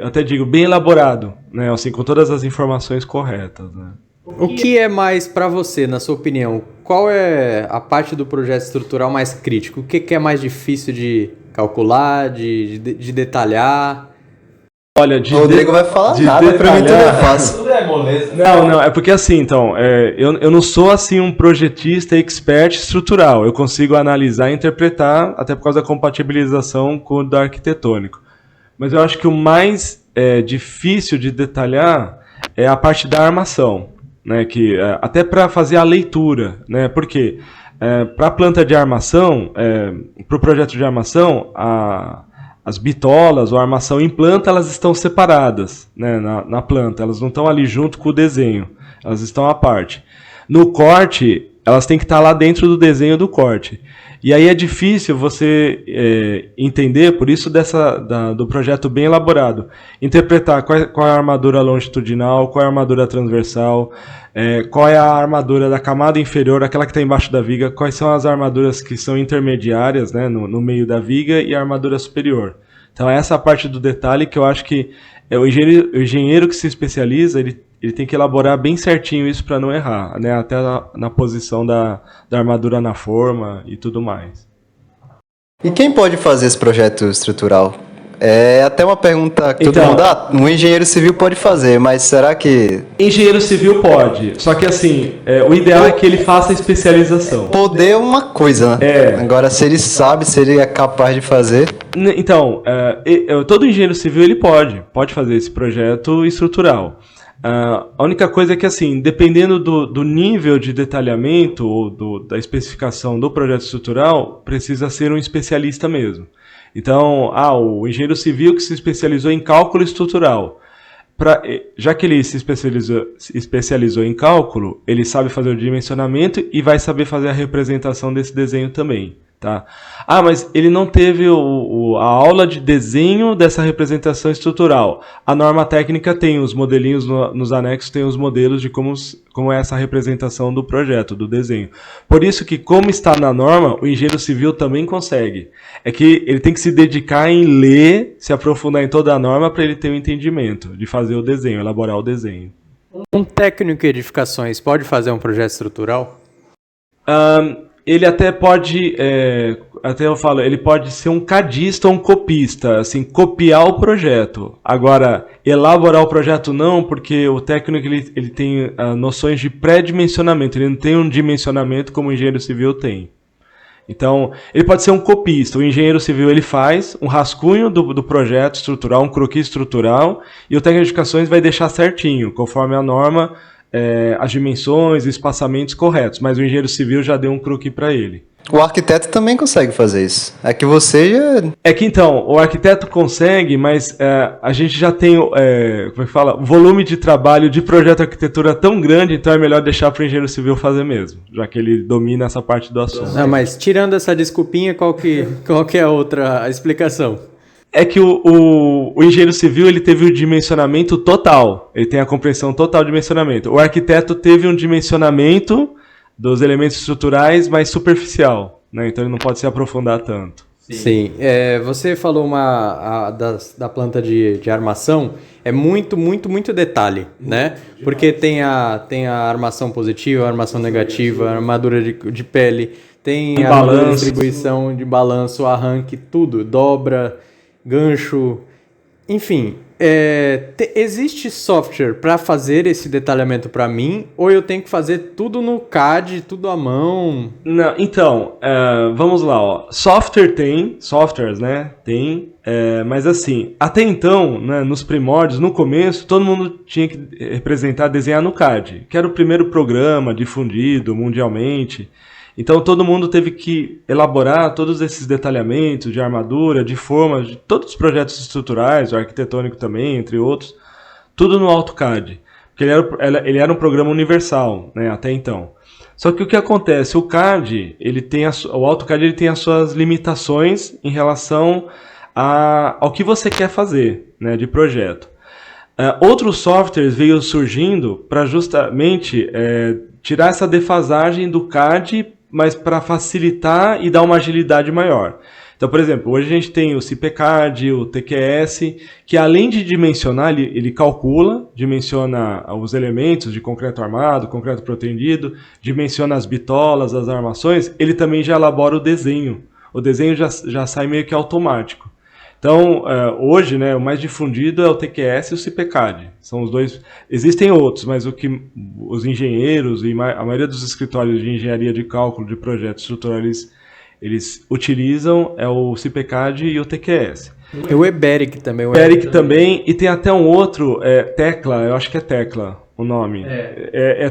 até digo, bem elaborado, né? Assim, com todas as informações corretas. Né? O que é mais, para você, na sua opinião, qual é a parte do projeto estrutural mais crítico? O que é mais difícil de calcular, de detalhar? Olha, o Rodrigo vai falar nada, pra mim tudo é fácil. Tudo é moleza. Não, é porque assim, então, eu não sou assim um projetista expert estrutural, eu consigo analisar e interpretar, até por causa da compatibilização com o da arquitetônico. Mas eu acho que o mais difícil de detalhar é a parte da armação, né, que, até para fazer a leitura, né, porque para a planta de armação, para o projeto de armação, as bitolas ou a armação em planta, elas estão separadas, né, na planta. Elas não estão ali junto com o desenho. Elas estão à parte. No corte, elas têm que estar lá dentro do desenho do corte. E aí é difícil você entender, por isso do projeto bem elaborado, interpretar qual é a armadura longitudinal, qual é a armadura transversal, qual é a armadura da camada inferior, aquela que está embaixo da viga, quais são as armaduras que são intermediárias, né, no meio da viga, e a armadura superior. Então essa parte do detalhe que eu acho que o engenheiro que se especializa, ele tem que elaborar bem certinho isso para não errar, né? Até na posição da armadura na forma e tudo mais. E quem pode fazer esse projeto estrutural? É até uma pergunta que todo mundo um engenheiro civil pode fazer, mas será que... Engenheiro civil pode, só que assim, o ideal é que ele faça a especialização. Poder é uma coisa, né? Agora, se ele sabe, se ele é capaz de fazer... Então, todo engenheiro civil ele pode fazer esse projeto estrutural. A única coisa é que, assim, dependendo do nível de detalhamento ou da especificação do projeto estrutural, precisa ser um especialista mesmo. Então, o engenheiro civil que se especializou em cálculo estrutural, já que ele se especializou em cálculo, ele sabe fazer o dimensionamento e vai saber fazer a representação desse desenho também. Tá? Mas ele não teve a aula de desenho dessa representação estrutural. A norma técnica tem os modelinhos, nos anexos tem os modelos de como é essa representação do projeto, do desenho. Por isso que, como está na norma, o engenheiro civil também consegue. É que ele tem que se dedicar em ler, se aprofundar em toda a norma para ele ter um entendimento de fazer o desenho, elaborar o desenho. Um técnico em edificações pode fazer um projeto estrutural? Ele até pode, ele pode ser um cadista ou um copista, assim, copiar o projeto. Agora, elaborar o projeto não, porque o técnico ele tem noções de pré-dimensionamento, ele não tem um dimensionamento como o engenheiro civil tem. Então, ele pode ser um copista. O engenheiro civil ele faz um rascunho do projeto estrutural, um croquis estrutural, e o técnico de edificações vai deixar certinho, conforme a norma, as dimensões e espaçamentos corretos, mas o engenheiro civil já deu um croquis para ele. O arquiteto também consegue fazer isso. É que você já... Então, o arquiteto consegue, mas a gente já tem, volume de trabalho de projeto de arquitetura tão grande, então é melhor deixar para o engenheiro civil fazer mesmo, já que ele domina essa parte do assunto. Mas tirando essa desculpinha, qual que é a outra explicação? É que o engenheiro civil ele teve o dimensionamento total, ele tem a compreensão total de dimensionamento. O arquiteto teve um dimensionamento dos elementos estruturais mais superficial, né? Então ele não pode se aprofundar tanto. Sim. Você falou da planta de armação, é muito detalhe, né? Porque tem a armação positiva, a armação negativa, a armadura de pele, tem a distribuição de balanço, arranque, tudo, dobra, gancho, enfim, existe software para fazer esse detalhamento para mim, ou eu tenho que fazer tudo no CAD, tudo à mão? Não, então, vamos lá, softwares, né, mas assim, até então, né, nos primórdios, no começo, todo mundo tinha que desenhar no CAD, que era o primeiro programa difundido mundialmente. Então todo mundo teve que elaborar todos esses detalhamentos de armadura, de forma, de todos os projetos estruturais, o arquitetônico também, entre outros, tudo no AutoCAD. Porque ele era um programa universal, né, até então. Só que o que acontece? O AutoCAD ele tem as suas limitações em relação ao que você quer fazer, né, de projeto. Outros softwares veio surgindo para justamente tirar essa defasagem do CAD, mas para facilitar e dar uma agilidade maior. Então, por exemplo, hoje a gente tem o CPCAD, o TQS, que além de dimensionar, ele dimensiona os elementos de concreto armado, concreto protendido, dimensiona as bitolas, as armações, ele também já elabora o desenho. O desenho já sai meio que automático. Então, hoje, né, o mais difundido é o TQS e o CPCAD. São os dois. Existem outros, mas o que os engenheiros e a maioria dos escritórios de engenharia de cálculo de projetos estruturais eles utilizam é o CPCAD e o TQS. E o EBERIC também. O EBERIC também, e tem até um outro, Tecla, eu acho que é Tecla o nome.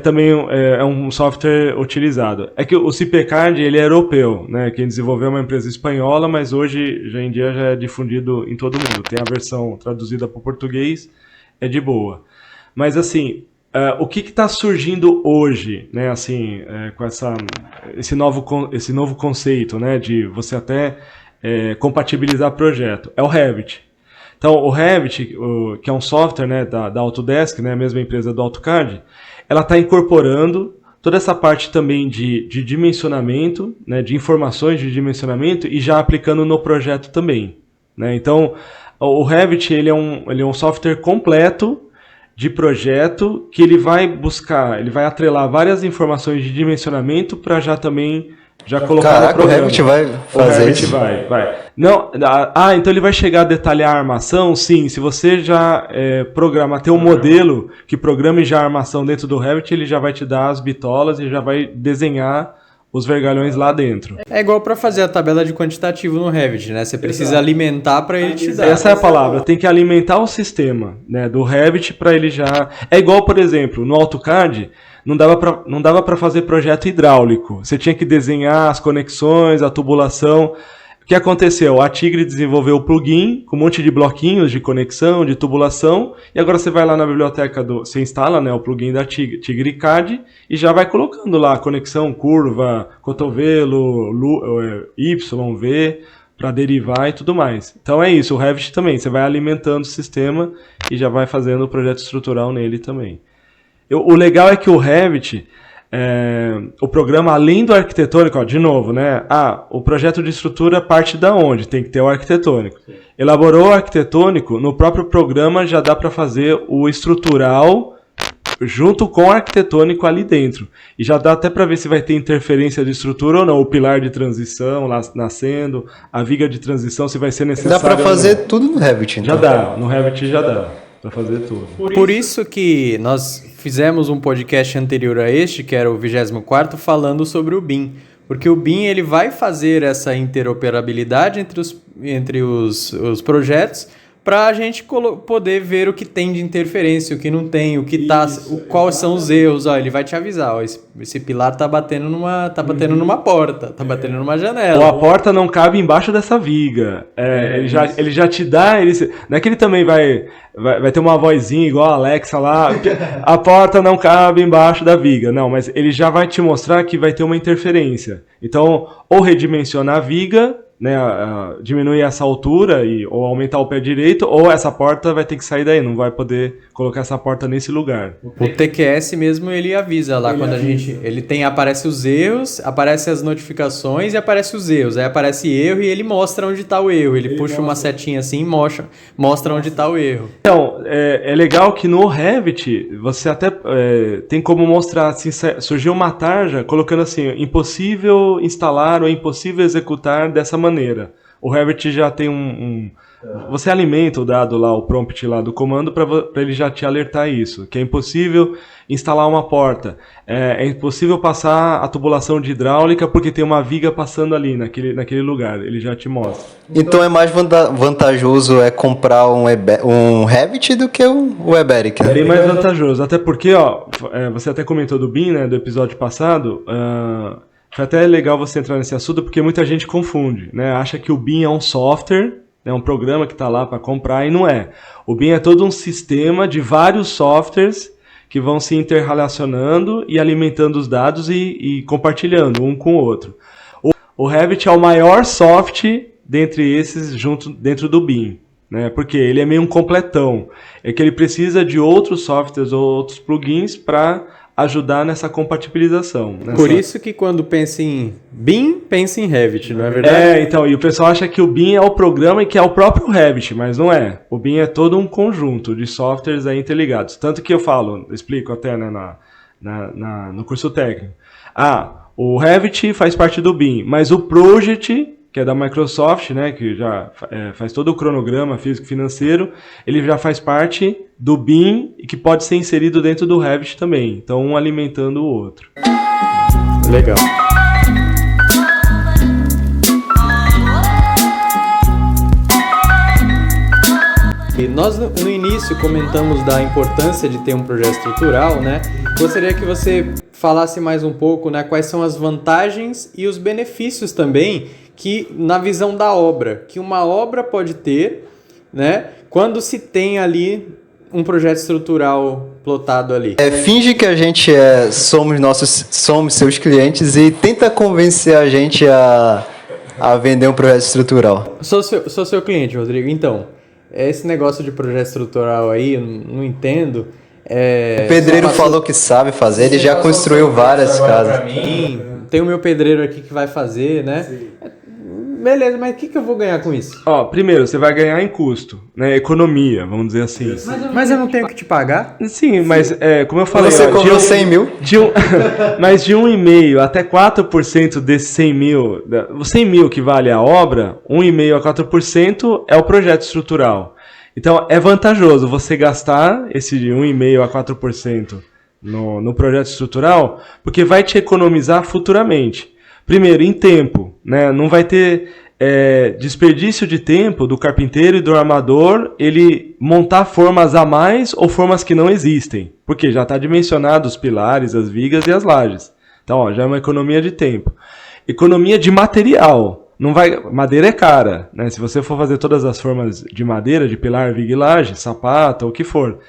Também um software utilizado. É que o CPCAD ele é europeu, né? Quem desenvolveu é uma empresa espanhola, mas hoje, já em dia, já é difundido em todo mundo. Tem a versão traduzida para o português, é de boa. Mas assim, o que está surgindo hoje, né? Assim, com esse novo conceito, né? De você até compatibilizar projeto, é o Revit. Então, o Revit, que é um software, né, da Autodesk, né, a mesma empresa do AutoCAD, ela está incorporando toda essa parte também de dimensionamento, né, de informações de dimensionamento e já aplicando no projeto também, né? Então, o Revit ele é um software completo de projeto que ele vai buscar, ele vai atrelar várias informações de dimensionamento para já também colocar no Caraca, o programa. Revit vai fazer isso? Vai. Não, então ele vai chegar a detalhar a armação? Sim, se você já tem um modelo que programe já a armação dentro do Revit, ele já vai te dar as bitolas e já vai desenhar os vergalhões lá dentro. É igual para fazer a tabela de quantitativo no Revit, né? Você precisa alimentar para ele te dar. Essa é a palavra, tem que alimentar o sistema, né, do Revit para ele já... É igual, por exemplo, no AutoCAD, não dava para fazer projeto hidráulico. Você tinha que desenhar as conexões, a tubulação. O que aconteceu? A Tigre desenvolveu o plugin com um monte de bloquinhos de conexão, de tubulação, e agora você vai lá na biblioteca, você instala, né, o plugin da Tigre CAD e já vai colocando lá conexão, curva, cotovelo, Y, V, para derivar e tudo mais. Então é isso, o Revit também, você vai alimentando o sistema e já vai fazendo o projeto estrutural nele também. O legal é que o Revit... o programa, além do arquitetônico, de novo, né? O projeto de estrutura parte da onde? Tem que ter o arquitetônico. Sim. Elaborou o arquitetônico, no próprio programa já dá para fazer o estrutural junto com o arquitetônico ali dentro. E já dá até para ver se vai ter interferência de estrutura ou não. O pilar de transição lá nascendo, a viga de transição, se vai ser necessário. Dá para fazer tudo no Revit, então. Já dá, no Revit já dá para fazer tudo. Por isso que nós fizemos um podcast anterior a este, que era o 24º, falando sobre o BIM. Porque o BIM ele vai fazer essa interoperabilidade entre os projetos para a gente poder ver o que tem de interferência, o que não tem, quais são os erros. Ele vai te avisar, esse pilar tá batendo numa porta, tá batendo numa janela. Ou a porta não cabe embaixo dessa viga. Ele já te dá... Não é que ele também vai ter uma vozinha igual a Alexa lá, a porta não cabe embaixo da viga. Não, mas ele já vai te mostrar que vai ter uma interferência. Então, ou redimensionar a viga, né, diminuir essa altura ou aumentar o pé direito, ou essa porta vai ter que sair daí, não vai poder colocar essa porta nesse lugar. O TQS mesmo, ele avisa lá, aparece os erros, aparece as notificações e aparece os erros. Aí aparece erro e ele mostra onde está o erro. Ele puxa uma setinha assim e mostra onde está o erro. Então, é legal que no Revit, você até tem como mostrar, assim, surgiu uma tarja colocando assim, impossível instalar ou impossível executar dessa maneira. O Revit já tem você alimenta o dado lá, o prompt lá do comando para ele já te alertar isso, que é impossível instalar uma porta, é impossível passar a tubulação de hidráulica porque tem uma viga passando ali naquele lugar, ele já te mostra. Então é mais vantajoso comprar um Revit do que o Weberic, né? É bem mais vantajoso, até porque, você até comentou do BIM, né, do episódio passado. Foi até legal você entrar nesse assunto, porque muita gente confunde, né? Acha que o BIM é um software, é um programa que está lá para comprar, e não é. O BIM é todo um sistema de vários softwares que vão se interrelacionando e alimentando os dados e compartilhando um com o outro. O Revit é o maior software dentre esses dentro do BIM, né? Porque ele é meio um completão. É que ele precisa de outros softwares ou outros plugins para ajudar nessa compatibilização. Por isso que quando pensa em BIM, pensa em Revit, não é verdade? Então, e o pessoal acha que o BIM é o programa e que é o próprio Revit, mas não é. O BIM é todo um conjunto de softwares aí interligados. Tanto que eu explico até, né, no curso técnico. O Revit faz parte do BIM, mas o Project, que é da Microsoft, né, que já faz todo o cronograma físico-financeiro, ele já faz parte do BIM e que pode ser inserido dentro do Revit também. Então, um alimentando o outro. Legal. E nós, no início, comentamos da importância de ter um projeto estrutural, né? Gostaria que você falasse mais um pouco, né, quais são as vantagens e os benefícios também que na visão da obra, que uma obra pode ter, né, quando se tem ali um projeto estrutural plotado ali. Finge que a gente somos seus clientes e tenta convencer a gente a vender um projeto estrutural. Sou seu cliente, Rodrigo. Então, esse negócio de projeto estrutural aí, eu não entendo. O pedreiro falou que sabe fazer, ele já construiu várias casas. Tem o meu pedreiro aqui que vai fazer, né? beleza, mas o que eu vou ganhar com isso? Ó, primeiro, você vai ganhar em custo, né? Economia, vamos dizer assim. Mas eu não tenho que te pagar? Sim, mas como eu falei... Você cobrou 100 mil? Mas de 1,5% até 4% desses 100 mil... Os 100 mil que vale a obra, 1,5% a 4% é o projeto estrutural. Então, é vantajoso você gastar esse 1,5% a 4% no projeto estrutural, porque vai te economizar futuramente. Primeiro, em tempo, né? Não vai ter desperdício de tempo do carpinteiro e do armador ele montar formas a mais ou formas que não existem, porque já está dimensionado os pilares, as vigas e as lajes. Então, ó, já é uma economia de tempo. Economia de material. Madeira é cara, né? Se você for fazer todas as formas de madeira, de pilar, viga e laje, sapata, o que for,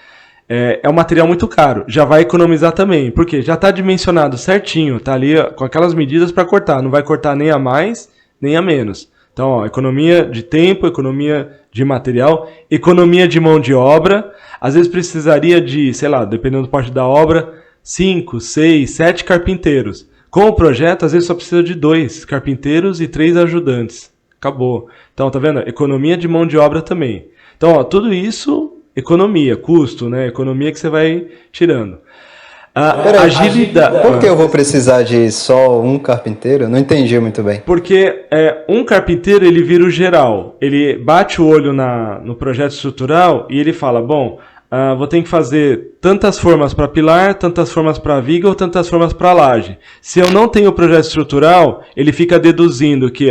é um material muito caro. Já vai economizar também, porque já está dimensionado certinho, está ali com aquelas medidas para cortar. Não vai cortar nem a mais, nem a menos. Então, ó, economia de tempo, economia de material, economia de mão de obra. Às vezes precisaria de, sei lá, dependendo do porte da obra, 5, 6, 7 carpinteiros. Com o projeto, às vezes só precisa de 2 carpinteiros e 3 ajudantes. Acabou. Então, tá vendo? Economia de mão de obra também. Então, ó, tudo isso... Economia, custo, né? Economia que você vai tirando. Agilidade. Por que eu vou precisar de só um carpinteiro? Eu não entendi muito bem. Porque um carpinteiro, ele vira o geral. Ele bate o olho no projeto estrutural e ele fala, bom, vou ter que fazer tantas formas para pilar, tantas formas para viga ou tantas formas para laje. Se eu não tenho o projeto estrutural, ele fica deduzindo que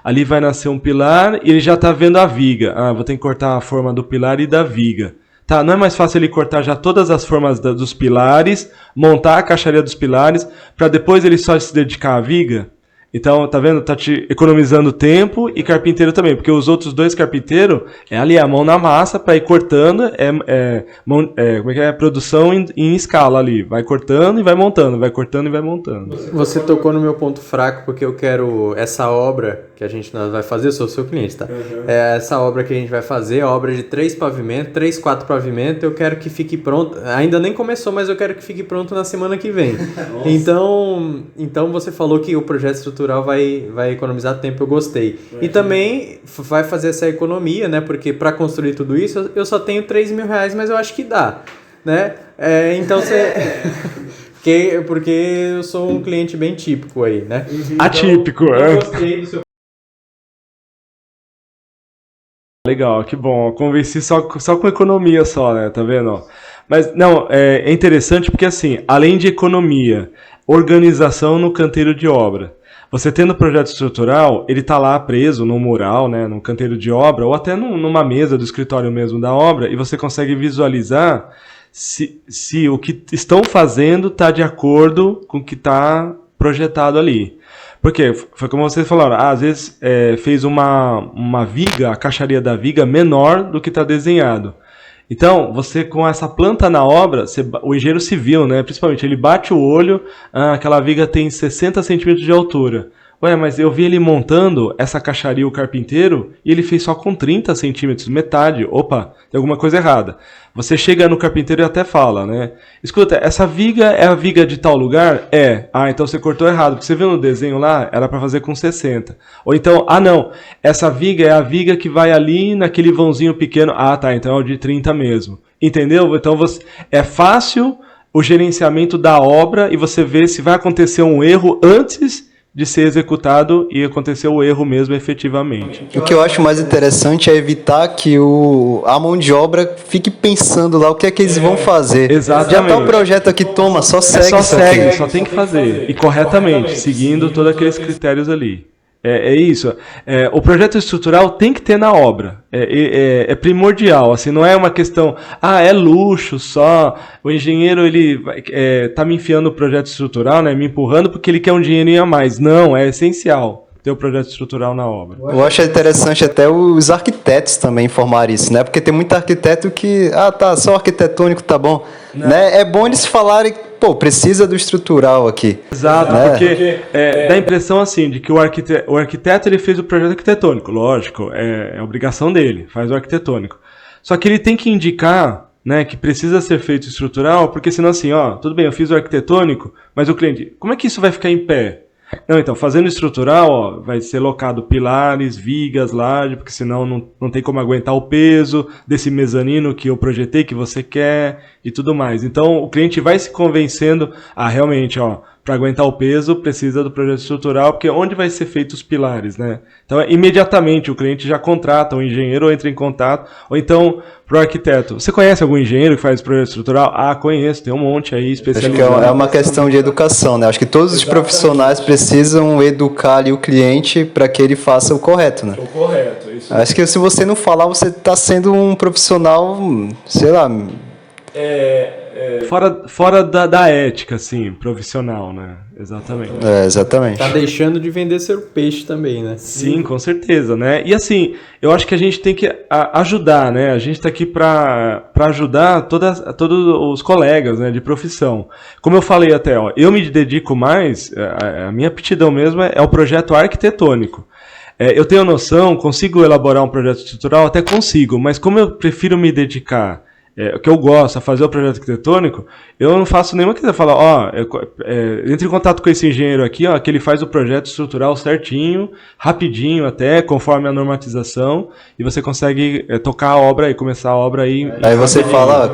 ali vai nascer um pilar e ele já está vendo a viga. Vou ter que cortar a forma do pilar e da viga. Tá, não é mais fácil ele cortar já todas as formas dos pilares, montar a caixaria dos pilares, para depois ele só se dedicar à viga? Então, tá vendo? Tá te economizando tempo e carpinteiro também, porque os outros 2 carpinteiros ali a mão na massa para ir cortando, como é que é? Produção em escala ali, vai cortando e vai montando, vai cortando e vai montando. Você tocou no meu ponto fraco, porque eu quero essa obra que a gente vai fazer, eu sou o seu cliente, tá? Uhum. Essa obra que a gente vai fazer, a obra de 3 pavimentos, 3, 4 pavimentos, eu quero que fique pronto, ainda nem começou, mas eu quero que fique pronto na semana que vem. Então você falou que o projeto estrutural vai economizar tempo, eu gostei. E também vai fazer essa economia, né? Porque para construir tudo isso, eu só tenho 3 mil reais, mas eu acho que dá, né? Então você... porque eu sou um cliente bem típico aí, né? Atípico, eu gostei do seu... Legal, que bom. Convenci só com economia só, né? Tá vendo? Mas, não, é interessante porque, assim, além de economia, organização no canteiro de obra. Você tendo projeto estrutural, ele está lá preso no mural, né, num canteiro de obra, ou até numa mesa do escritório mesmo da obra, e você consegue visualizar se o que estão fazendo está de acordo com o que está projetado ali. Porque, foi como vocês falaram, às vezes fez uma viga, a caixaria da viga, menor do que está desenhado. Então, você com essa planta na obra, o engenheiro civil, né, principalmente, ele bate o olho, aquela viga tem 60 centímetros de altura. Ué, mas eu vi ele montando essa caixaria, o carpinteiro, e ele fez só com 30 centímetros, metade. Opa, tem alguma coisa errada. Você chega no carpinteiro e até fala, né? Escuta, essa viga é a viga de tal lugar? Então você cortou errado, porque você viu no desenho lá, era para fazer com 60. Ou então, não, essa viga é a viga que vai ali naquele vãozinho pequeno. Tá, então é o de 30 mesmo. Entendeu? Então é fácil o gerenciamento da obra e você vê se vai acontecer um erro antes de ser executado e acontecer o erro mesmo efetivamente. O que eu acho mais interessante é evitar que a mão de obra fique pensando lá o que é que eles vão fazer. Exatamente. Já tá o projeto aqui, toma, só segue. Só tem que fazer. E corretamente, seguindo todos aqueles critérios ali. É isso. O projeto estrutural tem que ter na obra. É primordial. Assim, não é uma questão, é luxo só. O engenheiro ele tá me enfiando no projeto estrutural, né, me empurrando porque ele quer um dinheirinho a mais. Não, é essencial ter o projeto estrutural na obra. Eu acho interessante até os arquitetos também informar isso, né? Porque tem muito arquiteto que, só arquitetônico tá bom. Né? É bom eles falarem, precisa do estrutural aqui. Exato, né? Porque dá a impressão assim, de que o arquiteto ele fez o projeto arquitetônico, lógico, é obrigação dele, faz o arquitetônico. Só que ele tem que indicar, né, que precisa ser feito estrutural, porque senão assim, tudo bem, eu fiz o arquitetônico, mas o cliente, como é que isso vai ficar em pé? Não, então, fazendo estrutural, ó, vai ser locado pilares, vigas, laje, porque senão não tem como aguentar o peso desse mezanino que eu projetei, que você quer e tudo mais. Então, o cliente vai se convencendo, realmente, ó, para aguentar o peso, precisa do projeto estrutural, porque onde vai ser feito os pilares, né? Então, imediatamente, o cliente já contrata um engenheiro ou entra em contato, ou então, pro arquiteto. Você conhece algum engenheiro que faz projeto estrutural? Conheço, tem um monte aí especializado. Acho que é uma questão de educação, né? Acho que todos os profissionais precisam educar ali o cliente para que ele faça o correto, né? O correto, isso. Acho que se você não falar, você está sendo um profissional, sei lá... Fora da ética, assim, profissional, né? Exatamente. Exatamente. Tá deixando de vender seu peixe também, né? Sim, com certeza, né? E assim, eu acho que a gente tem que ajudar, né? A gente tá aqui para ajudar todos os colegas, né, de profissão. Como eu falei até, ó, eu me dedico mais, a minha aptidão mesmo é o projeto arquitetônico. Eu tenho noção, consigo elaborar um projeto estrutural? Até consigo, mas como eu prefiro me dedicar o que eu gosto, a fazer o projeto arquitetônico, eu não faço nenhuma coisa. Falar, entre em contato com esse engenheiro aqui, ó, que ele faz o projeto estrutural certinho, rapidinho até, conforme a normatização, e você consegue tocar a obra e começar a obra aí. Aí você fala,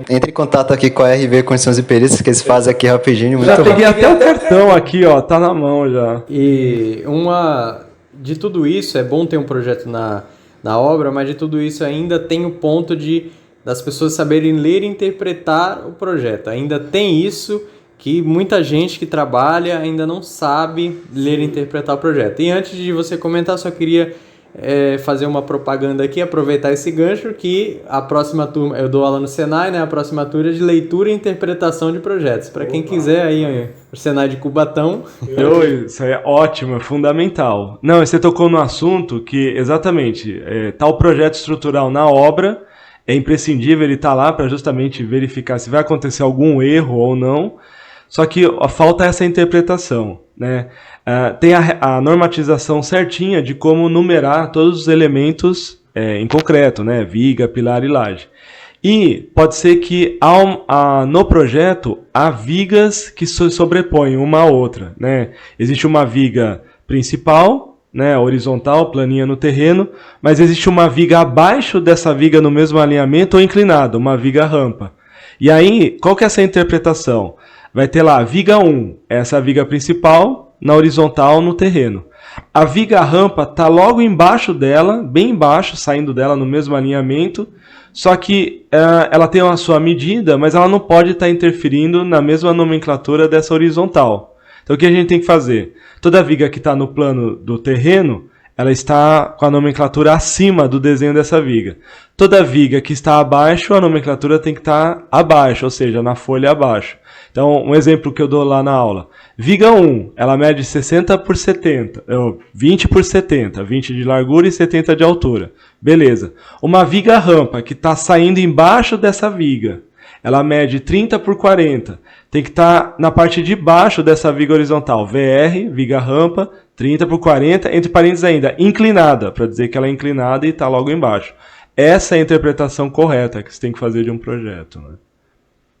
entre em contato aqui com a RV Construções e Perícias, que eles fazem aqui rapidinho, muito já bom. peguei até o cartão aqui, ó, tá na mão já. E de tudo isso, é bom ter um projeto na obra, mas de tudo isso ainda tem o ponto das pessoas saberem ler e interpretar o projeto. Ainda tem isso que muita gente que trabalha ainda não sabe ler e interpretar o projeto. E antes de você comentar, só queria fazer uma propaganda aqui, aproveitar esse gancho, que a próxima turma, eu dou aula no Senai, né? A próxima turma é de leitura e interpretação de projetos. Para quem quiser aí, o Senai de Cubatão. Isso aí é ótimo, é fundamental. Não, você tocou no assunto que, exatamente, tá o projeto estrutural na obra, é imprescindível ele estar lá para justamente verificar se vai acontecer algum erro ou não. Só que falta essa interpretação, né? Tem a normatização certinha de como numerar todos os elementos em concreto, né? Viga, pilar e laje. E pode ser que no projeto há vigas que se sobrepõem uma à outra, né? Existe uma viga principal, né, horizontal, planinha no terreno, mas existe uma viga abaixo dessa viga no mesmo alinhamento ou inclinado, uma viga rampa. E aí, qual que é essa interpretação? Vai ter lá, viga 1, essa é a viga principal, na horizontal no terreno. A viga rampa está logo embaixo dela, bem embaixo, saindo dela no mesmo alinhamento, só que ela tem a sua medida, mas ela não pode estar interferindo na mesma nomenclatura dessa horizontal. Então o que a gente tem que fazer? Toda viga que está no plano do terreno, ela está com a nomenclatura acima do desenho dessa viga. Toda viga que está abaixo, a nomenclatura tem que estar abaixo, ou seja, na folha abaixo. Então, um exemplo que eu dou lá na aula. Viga 1, ela mede 60 por 70, 20 por 70, 20 de largura e 70 de altura. Beleza. Uma viga rampa que está saindo embaixo dessa viga, ela mede 30 por 40. Tem que estar na parte de baixo dessa viga horizontal. VR, viga rampa, 30 por 40, entre parênteses ainda, inclinada, para dizer que ela é inclinada e está logo embaixo. Essa é a interpretação correta que você tem que fazer de um projeto, né?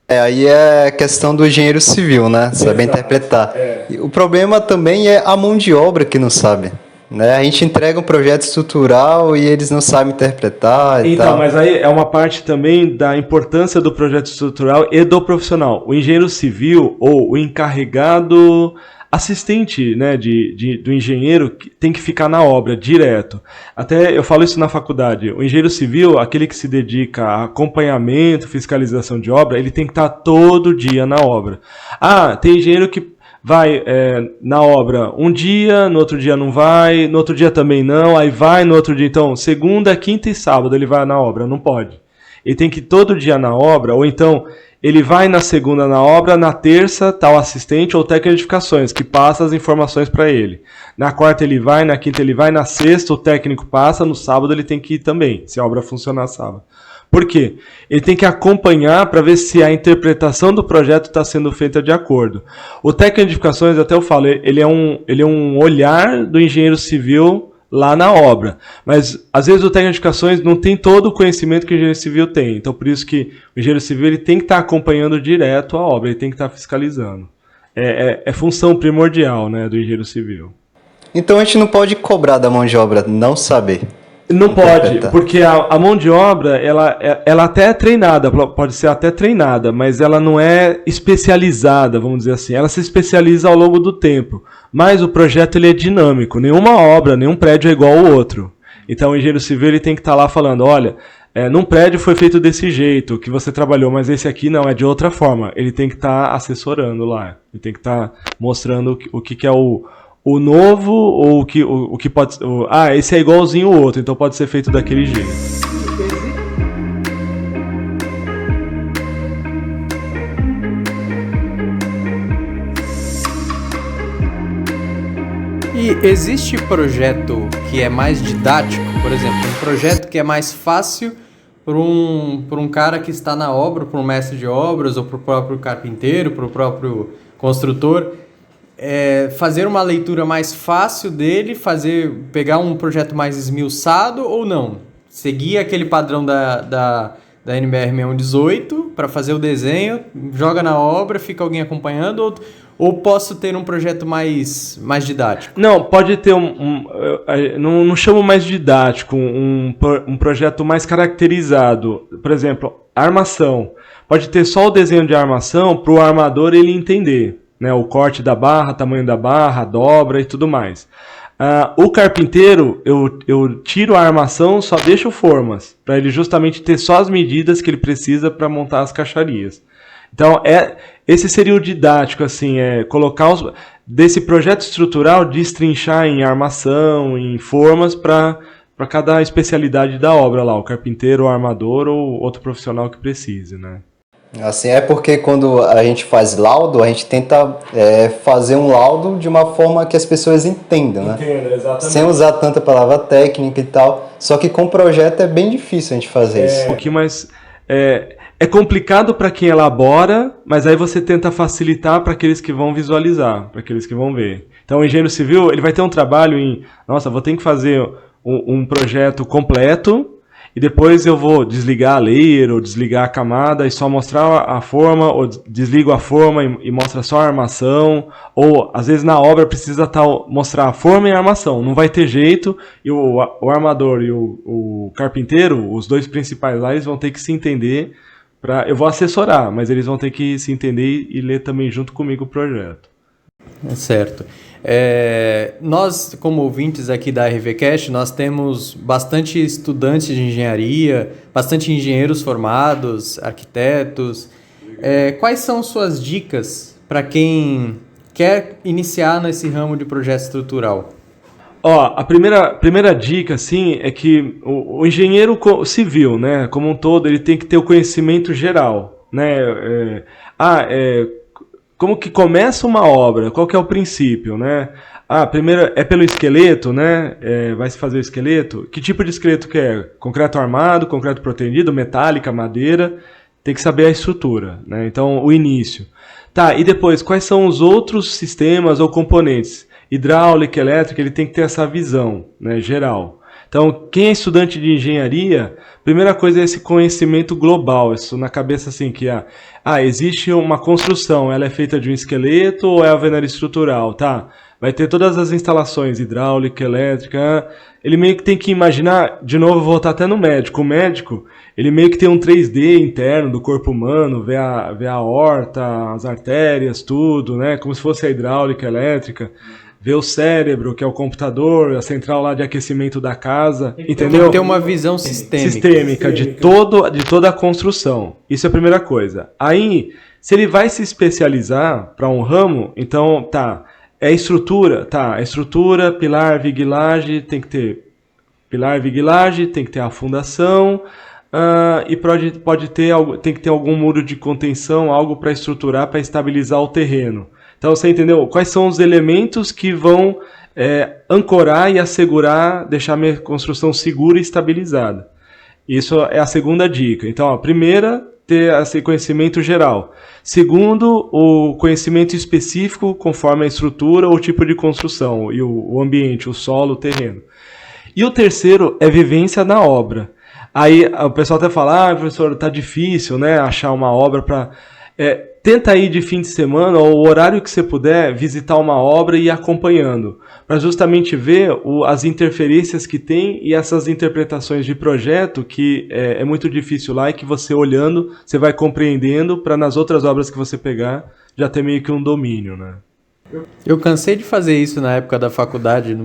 Aí é questão do engenheiro civil, né? Saber interpretar. E o problema também é a mão de obra que não sabe. Né? A gente entrega um projeto estrutural e eles não sabem interpretar e então, tal. Mas aí é uma parte também da importância do projeto estrutural e do profissional. O engenheiro civil ou o encarregado assistente, né, do engenheiro tem que ficar na obra direto. Até eu falo isso na faculdade. O engenheiro civil, aquele que se dedica a acompanhamento, fiscalização de obra, ele tem que estar todo dia na obra. Tem engenheiro que vai na obra um dia, no outro dia não vai, no outro dia também não, aí vai no outro dia. Então, segunda, quinta e sábado ele vai na obra, não pode. Ele tem que ir todo dia na obra, ou então ele vai na segunda na obra, na terça tá o assistente ou técnico de edificações, que passa as informações para ele. Na quarta ele vai, na quinta ele vai, na sexta o técnico passa, no sábado ele tem que ir também, se a obra funcionar sábado. Por quê? Ele tem que acompanhar para ver se a interpretação do projeto está sendo feita de acordo. O técnico de edificações, até eu falo, ele é um olhar do engenheiro civil lá na obra. Mas, às vezes, o técnico de edificações não tem todo o conhecimento que o engenheiro civil tem. Então, por isso que o engenheiro civil ele tem que estar acompanhando direto a obra, ele tem que estar fiscalizando. é função primordial, né, do engenheiro civil. Então a gente não pode cobrar da mão de obra não saber. Não pode, porque a mão de obra, ela até é treinada, pode ser até treinada, mas ela não é especializada, vamos dizer assim. Ela se especializa ao longo do tempo, mas o projeto ele é dinâmico. Nenhuma obra, nenhum prédio é igual ao outro. Então o engenheiro civil ele tem que estar lá falando, olha, num prédio foi feito desse jeito, que você trabalhou, mas esse aqui não, é de outra forma. Ele tem que estar assessorando lá, ele tem que estar mostrando o que é o novo, ou o que pode... esse é igualzinho o outro, então pode ser feito daquele jeito. E existe projeto que é mais didático? Por exemplo, um projeto que é mais fácil para um cara que está na obra, para um mestre de obras, ou para o próprio carpinteiro, para o próprio construtor, fazer uma leitura mais fácil dele, pegar um projeto mais esmiuçado ou não? Seguir aquele padrão da NBR 6118 para fazer o desenho, joga na obra, fica alguém acompanhando, ou posso ter um projeto mais didático? Não, pode ter não chamo mais didático, um projeto mais caracterizado. Por exemplo, armação. Pode ter só o desenho de armação para o armador ele entender. Né, o corte da barra, tamanho da barra, a dobra e tudo mais. O carpinteiro, eu tiro a armação, só deixo formas, para ele justamente ter só as medidas que ele precisa para montar as caixarias. Então, esse seria o didático, assim, colocar desse projeto estrutural, destrinchar em armação, em formas, para cada especialidade da obra lá, o carpinteiro, o armador ou outro profissional que precise, né? Assim, é porque quando a gente faz laudo, a gente tenta fazer um laudo de uma forma que as pessoas entendam, né? Entendo, exatamente. Sem usar tanta palavra técnica e tal. Só que com projeto é bem difícil a gente fazer isso. Um pouquinho mais... É complicado para quem elabora, mas aí você tenta facilitar para aqueles que vão visualizar, para aqueles que vão ver. Então o engenheiro civil ele vai ter um trabalho vou ter que fazer um projeto completo, e depois eu vou desligar a layer ou desligar a camada e só mostrar a forma, ou desligo a forma e mostra só a armação, ou às vezes na obra precisa mostrar a forma e a armação, não vai ter jeito, e o armador e o carpinteiro, os dois principais lá, eles vão ter que se entender, eu vou assessorar, mas eles vão ter que se entender e ler também junto comigo o projeto. Certo. Nós, como ouvintes aqui da RVCast, nós temos bastante estudantes de engenharia, bastante engenheiros formados, arquitetos. Quais são suas dicas para quem quer iniciar nesse ramo de projeto estrutural? A primeira dica, assim, é que o engenheiro civil, né, como um todo, ele tem que ter o conhecimento geral, né? Como que começa uma obra? Qual que é o princípio, né? Primeiro é pelo esqueleto, né? Vai se fazer o esqueleto. Que tipo de esqueleto que é? Concreto armado, concreto protendido, metálica, madeira. Tem que saber a estrutura, né? Então, o início. Tá, e depois, quais são os outros sistemas ou componentes? Hidráulica, elétrica, ele tem que ter essa visão, né, geral. Então, quem é estudante de engenharia, primeira coisa é esse conhecimento global, isso na cabeça assim, que existe uma construção, ela é feita de um esqueleto ou é alvenaria estrutural, tá? Vai ter todas as instalações, hidráulica, elétrica, ele meio que tem que imaginar, de novo, vou voltar até no médico, o médico, ele meio que tem um 3D interno do corpo humano, vê a aorta, as artérias, tudo, né, como se fosse a hidráulica, elétrica, ver o cérebro, que é o computador, a central lá de aquecimento da casa, entendeu? Tem que ter uma visão sistêmica de toda a construção. Isso é a primeira coisa. Aí, se ele vai se especializar para um ramo, então, estrutura, estrutura, pilar, vigue-laje, tem que ter pilar, vigue-laje, tem que ter a fundação, e tem que ter algum muro de contenção, algo para estruturar, para estabilizar o terreno. Então, você entendeu? Quais são os elementos que vão ancorar e assegurar, deixar a minha construção segura e estabilizada? Isso é a segunda dica. Então, a primeira, ter esse conhecimento geral. Segundo, o conhecimento específico conforme a estrutura ou tipo de construção, e o ambiente, o solo, o terreno. E o terceiro é vivência na obra. Aí o pessoal até fala, professor, tá difícil, né, achar uma obra para... tenta ir de fim de semana, ou o horário que você puder, visitar uma obra e ir acompanhando, para justamente ver as interferências que tem e essas interpretações de projeto que é muito difícil lá e que você olhando, você vai compreendendo para nas outras obras que você pegar já ter meio que um domínio, né? Eu cansei de fazer isso na época da faculdade,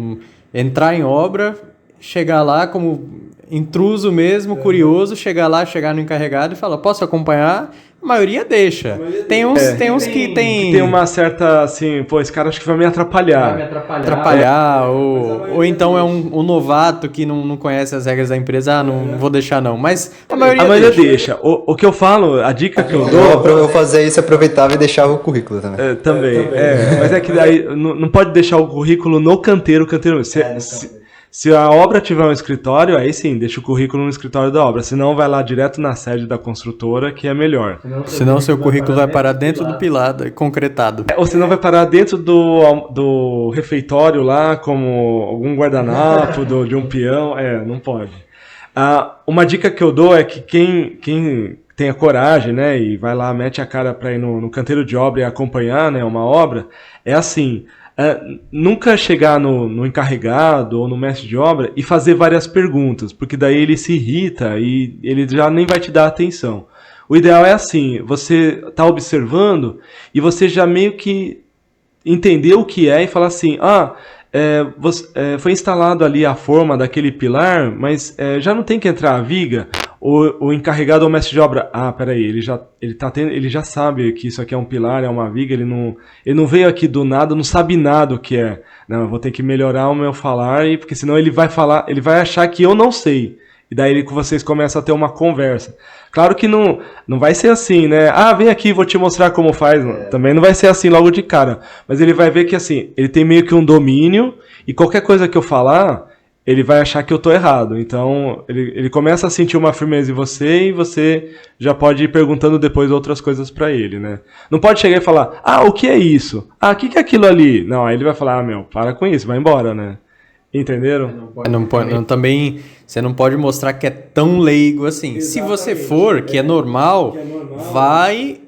entrar em obra, chegar lá como intruso mesmo, curioso, chegar no encarregado e falar, posso acompanhar? A maioria deixa. Tem uns que tem... Tem uma certa, assim, pô, esse cara acho que vai me atrapalhar. Ou então é um novato que não conhece as regras da empresa, não vou deixar não. Mas a maioria deixa. O que eu falo, a dica que eu dou... Eu fazia isso, aproveitava e deixava o currículo também. Também. Mas é que daí não pode deixar o currículo no canteiro. Se a obra tiver um escritório, aí sim, deixa o currículo no escritório da obra. Senão vai lá direto na sede da construtora, que é melhor. Senão seu currículo vai parar dentro do pilar, concretado. Ou senão vai parar dentro do refeitório lá, como algum guardanapo de um peão. Não pode. Uma dica que eu dou é que quem tem a coragem, né, e vai lá, mete a cara para ir no canteiro de obra e acompanhar, né, uma obra, é assim... nunca chegar no encarregado ou no mestre de obra e fazer várias perguntas, porque daí ele se irrita e ele já nem vai te dar atenção. O ideal é assim, você está observando e você já meio que entendeu o que é e falar assim, foi instalado ali a forma daquele pilar, mas já não tem que entrar a viga. O encarregado ou mestre de obra, peraí, ele já sabe que isso aqui é um pilar, é uma viga, ele não veio aqui do nada, não sabe nada o que é. Não, eu vou ter que melhorar o meu falar, porque senão ele vai achar que eu não sei. E daí vocês começam a ter uma conversa. Claro que não vai ser assim, né? Vem aqui, vou te mostrar como faz. Também não vai ser assim logo de cara. Mas ele vai ver que assim, ele tem meio que um domínio, e qualquer coisa que eu falar... ele vai achar que eu tô errado. Então, ele começa a sentir uma firmeza em você e você já pode ir perguntando depois outras coisas para ele, né? Não pode chegar e falar, o que é isso? O que é aquilo ali? Não, aí ele vai falar, para com isso, vai embora, né? Entenderam? Também, você não pode mostrar que é tão leigo assim. Exatamente. Se você for, que é normal, vai...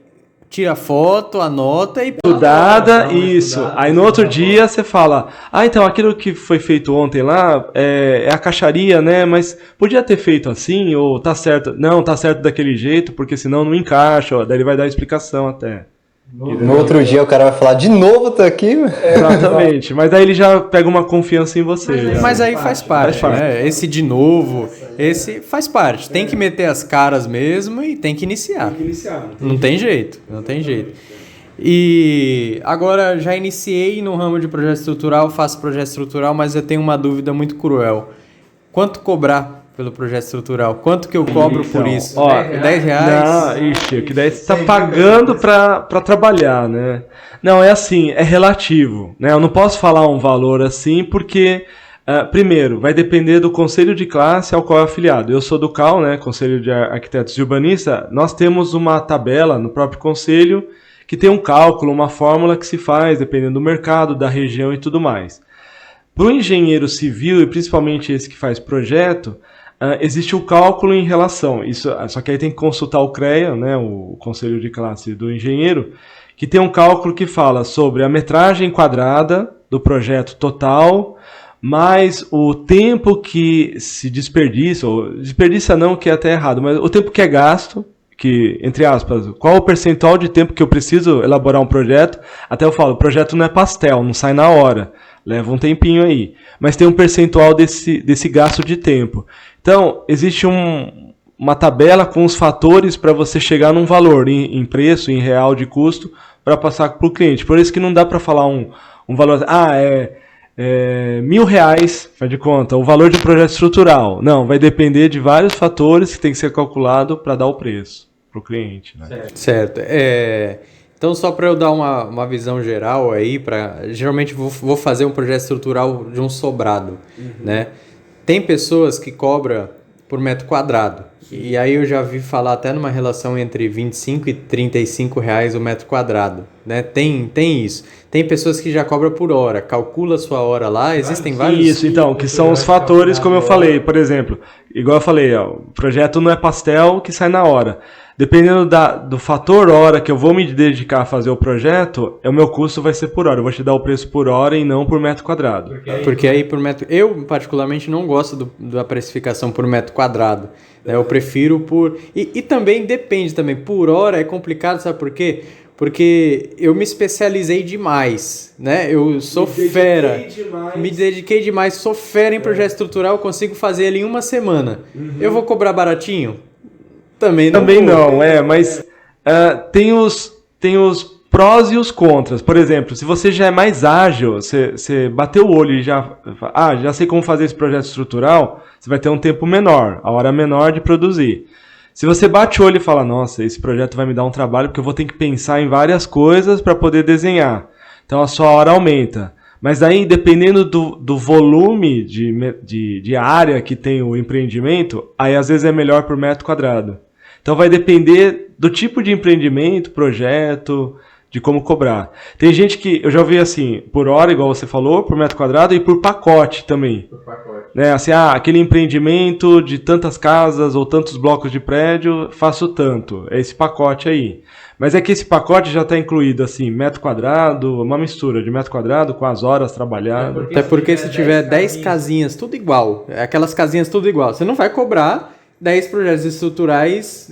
tira foto, anota e... Estudada, isso. Aí no outro dia você fala, então aquilo que foi feito ontem lá é a caixaria, né? Mas podia ter feito assim, ou tá certo? Não, tá certo daquele jeito, porque senão não encaixa. Daí ele vai dar explicação até. No outro dia o cara vai falar, de novo tô aqui? Exatamente, mas daí ele já pega uma confiança em você. Mas aí faz parte, né? Esse de novo, esse faz parte. Tem que meter as caras mesmo e tem que iniciar. Não tem jeito. E agora já iniciei no ramo de projeto estrutural, faço projeto estrutural, mas eu tenho uma dúvida muito cruel. Quanto cobrar pelo projeto estrutural? Quanto que eu cobro por isso? R$10? Não, que daí você está pagando para trabalhar, né? Não, é assim, é relativo, né? Eu não posso falar um valor assim porque, primeiro, vai depender do conselho de classe ao qual é afiliado. Eu sou do CAL, né? Conselho de Arquitetos e Urbanistas. Nós temos uma tabela no próprio conselho que tem um cálculo, uma fórmula que se faz dependendo do mercado, da região e tudo mais. Para o engenheiro civil, e principalmente esse que faz projeto, existe o cálculo em relação, só que aí tem que consultar o CREA, né, o Conselho de Classe do Engenheiro, que tem um cálculo que fala sobre a metragem quadrada do projeto total, mais o tempo que se desperdiça, ou desperdiça não, que é até errado, mas o tempo que é gasto, que, entre aspas, qual o percentual de tempo que eu preciso elaborar um projeto, até eu falo, o projeto não é pastel, não sai na hora, leva um tempinho aí, mas tem um percentual desse gasto de tempo. Então, existe uma tabela com os fatores para você chegar num valor em preço, em real de custo, para passar para o cliente. Por isso que não dá para falar um valor, R$1.000, faz de conta, o valor de projeto estrutural. Não, vai depender de vários fatores que tem que ser calculado para dar o preço para o cliente. Né? Certo. Então, só para eu dar uma visão geral aí, geralmente vou fazer um projeto estrutural de um sobrado, né? Tem pessoas que cobram por metro quadrado. E aí eu já vi falar até numa relação entre R$25 e R$35 o metro quadrado, né? Tem isso. Tem pessoas que já cobram por hora, calcula a sua hora lá, existem vários... Isso, então, que são os fatores, como eu falei, por exemplo, igual eu falei, ó, o projeto não é pastel que sai na hora. Dependendo do fator hora que eu vou me dedicar a fazer o projeto, o meu custo vai ser por hora. Eu vou te dar o preço por hora e não por metro quadrado. Porque aí por metro... Eu, particularmente, não gosto da precificação por metro quadrado. Né? Eu prefiro por... E também depende também. Por hora é complicado, sabe por quê? Porque eu me especializei demais, né? Eu sou fera. Me dediquei demais, sou fera em projeto estrutural, eu consigo fazer ele em uma semana. Eu vou cobrar baratinho? Também não, mas tem os prós e os contras. Por exemplo, se você já é mais ágil, você bateu o olho e já sei como fazer esse projeto estrutural, você vai ter um tempo menor, a hora menor de produzir. Se você bate o olho e fala, nossa, esse projeto vai me dar um trabalho porque eu vou ter que pensar em várias coisas para poder desenhar. Então a sua hora aumenta. Mas aí, dependendo do volume de área que tem o empreendimento, aí às vezes é melhor por metro quadrado. Então vai depender do tipo de empreendimento, projeto, de como cobrar. Tem gente que, eu já ouvi assim, por hora, igual você falou, por metro quadrado e por pacote também. Por pacote. Né? Assim, aquele empreendimento de tantas casas ou tantos blocos de prédio, faço tanto. É esse pacote aí. Mas é que esse pacote já está incluído, assim, metro quadrado, uma mistura de metro quadrado com as horas trabalhadas. Até porque se tiver 10 casinhas, tudo igual, aquelas casinhas tudo igual, você não vai cobrar 10 projetos estruturais,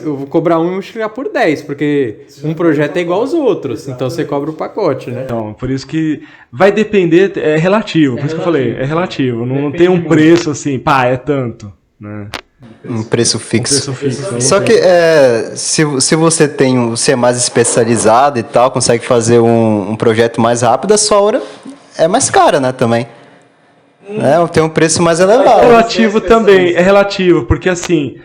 eu vou cobrar um e multiplicar por 10, porque um projeto é igual aos outros, então você cobra o pacote, né? Então, por isso que vai depender, é relativo, por isso que eu falei, é relativo, não tem um preço assim, é tanto, né? Um preço fixo. Então, Só que se você é mais especializado e tal, consegue fazer um projeto mais rápido, a sua hora é mais cara, né, também. Tem um preço mais elevado. É relativo também, é relativo, porque assim,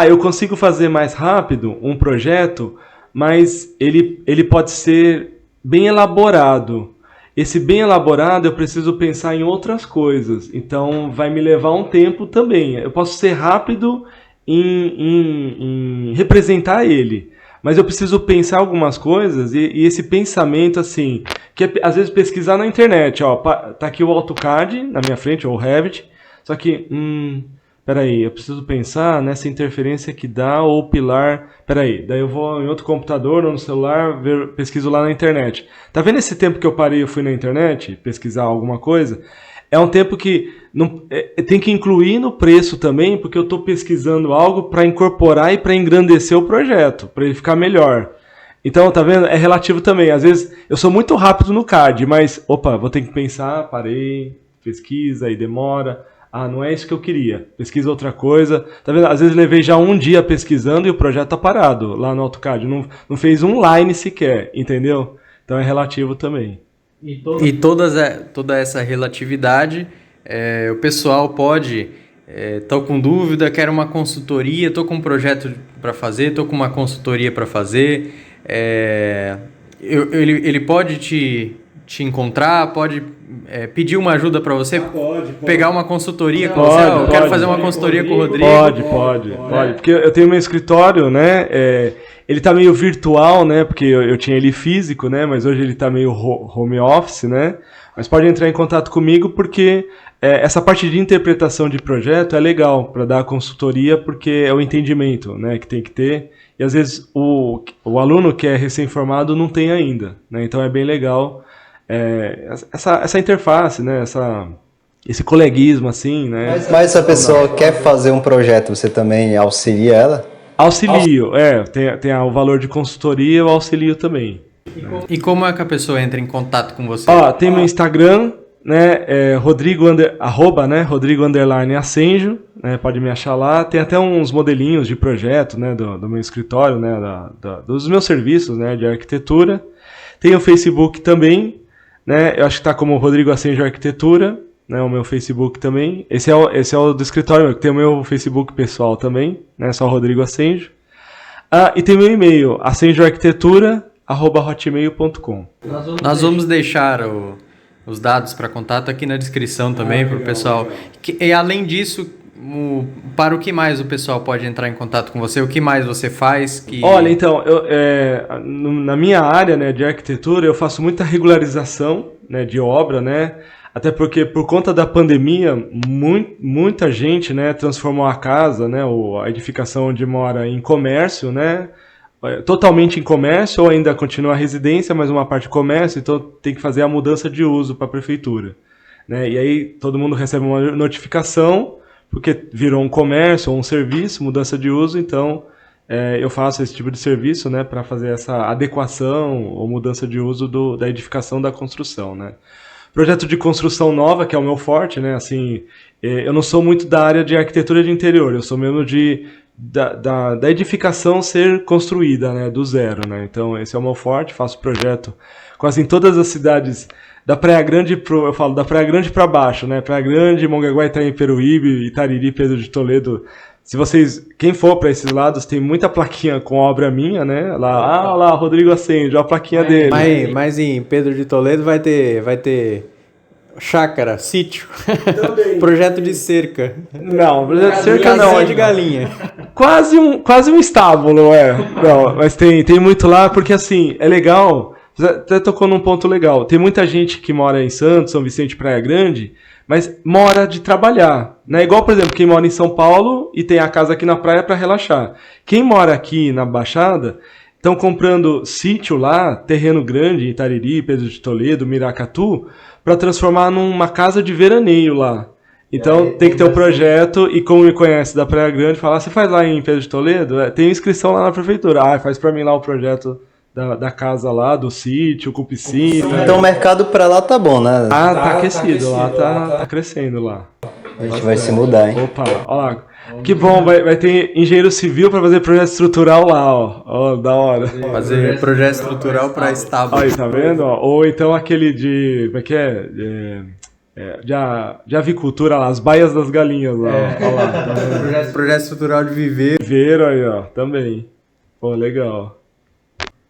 eu consigo fazer mais rápido um projeto, mas ele pode ser bem elaborado. Esse bem elaborado eu preciso pensar em outras coisas, então vai me levar um tempo também. Eu posso ser rápido em representar ele, mas eu preciso pensar algumas coisas e esse pensamento assim, que é, às vezes pesquisar na internet, tá aqui o AutoCAD na minha frente, ou o Revit, só que, peraí, eu preciso pensar nessa interferência que dá ou o pilar, peraí, daí eu vou em outro computador ou no celular, pesquiso lá na internet. Tá vendo esse tempo que eu parei e fui na internet pesquisar alguma coisa? É um tempo que tem que incluir no preço também, porque eu estou pesquisando algo para incorporar e para engrandecer o projeto, para ele ficar melhor. Então, tá vendo? É relativo também. Às vezes eu sou muito rápido no CAD, mas, vou ter que pensar, parei, pesquisa e demora. Não é isso que eu queria. Pesquisa outra coisa. Tá vendo? Às vezes levei já um dia pesquisando e o projeto tá parado lá no AutoCAD. Não fez um line sequer, entendeu? Então é relativo também. E toda essa relatividade, o pessoal pode... Tô com dúvida, quero uma consultoria, tô com um projeto para fazer, tô com uma consultoria para fazer. Ele pode te encontrar, pode pedir uma ajuda para você, pode. Pegar uma consultoria com você. Eu quero fazer uma consultoria com o Rodrigo. Pode. Porque eu tenho meu escritório, né? Ele tá meio virtual, né? Porque eu tinha ele físico, né? Mas hoje ele tá meio home office, né? Mas pode entrar em contato comigo porque essa parte de interpretação de projeto é legal para dar a consultoria, porque é o entendimento, né, que tem que ter. E às vezes o aluno que é recém-formado não tem ainda, né? Então é bem legal essa interface, né? Esse coleguismo assim, né? Mas se a pessoa quer fazer um projeto, você também auxilia ela? Auxilio, tem o valor de consultoria, eu auxilio também. E como é que a pessoa entra em contato com você? Tem meu Instagram, né, Rodrigo _ Asenjo, né, pode me achar lá. Tem até uns modelinhos de projeto, né, do meu escritório, né, dos meus serviços, né, de arquitetura. Tem o Facebook também, né, eu acho que está como Rodrigo Asenjo Arquitetura, né, o meu Facebook também. Esse é o do escritório, que tem o meu Facebook pessoal também, né, só Rodrigo Asenjo. E tem meu e-mail, asenjoarquitetura@hotmail.com. Nós vamos deixar os dados para contato aqui na descrição também para o pessoal. E além disso, para o que mais o pessoal pode entrar em contato com você? O que mais você faz? Olha, então, na minha área, né, de arquitetura, eu faço muita regularização, né, de obra, né? Até porque, por conta da pandemia, muita gente, né, transformou a casa, né, a edificação onde mora, em comércio, né? Totalmente em comércio, ou ainda continua a residência, mas uma parte comércio, então tem que fazer a mudança de uso para a prefeitura, né? E aí todo mundo recebe uma notificação, porque virou um comércio ou um serviço, mudança de uso, então eu faço esse tipo de serviço, né, para fazer essa adequação ou mudança de uso da edificação da construção, né? Projeto de construção nova, que é o meu forte, né, assim, eu não sou muito da área de arquitetura de interior, eu sou mesmo da edificação ser construída, né, do zero, né? Então esse é o meu forte, faço projeto quase em todas as cidades da Praia Grande eu falo da Praia Grande para baixo, né? Praia Grande, Mongaguá, Itaim, Peruíbe, Itariri, Pedro de Toledo. Se quem for para esses lados, tem muita plaquinha com obra minha, né? Lá, Rodrigo Acende, a plaquinha dele. Mas em Pedro de Toledo vai ter chácara, sítio, projeto de cerca. Não, projeto de cerca não. Casinha de galinha. Quase um estábulo, Não, mas tem muito lá, porque assim, é legal. Você até tocou num ponto legal. Tem muita gente que mora em Santos, São Vicente, Praia Grande, mas mora de trabalhar, né? Igual, por exemplo, quem mora em São Paulo e tem a casa aqui na praia para relaxar. Quem mora aqui na Baixada estão comprando sítio lá, terreno grande, Itariri, Pedro de Toledo, Miracatu, para transformar numa casa de veraneio lá. Então tem que ter um projeto, e como me conhece da Praia Grande, falar, você faz lá em Pedro de Toledo? Tem inscrição lá na prefeitura. Faz para mim lá o projeto da casa lá, do sítio, com piscina. Então o mercado para lá tá bom, né? Tá aquecido, lá tá crescendo lá. A gente vai se mudar, hein? Opa, ó lá. Que bom, vai ter engenheiro civil para fazer projeto estrutural lá, ó, da hora. Fazer projeto estrutural para estábulo. Aí, tá vendo? Ó? Ou então aquele como é que é? De avicultura lá, as baias das galinhas lá, ó lá. Projeto estrutural de viveiro. Viveiro aí, ó, também. Pô, legal.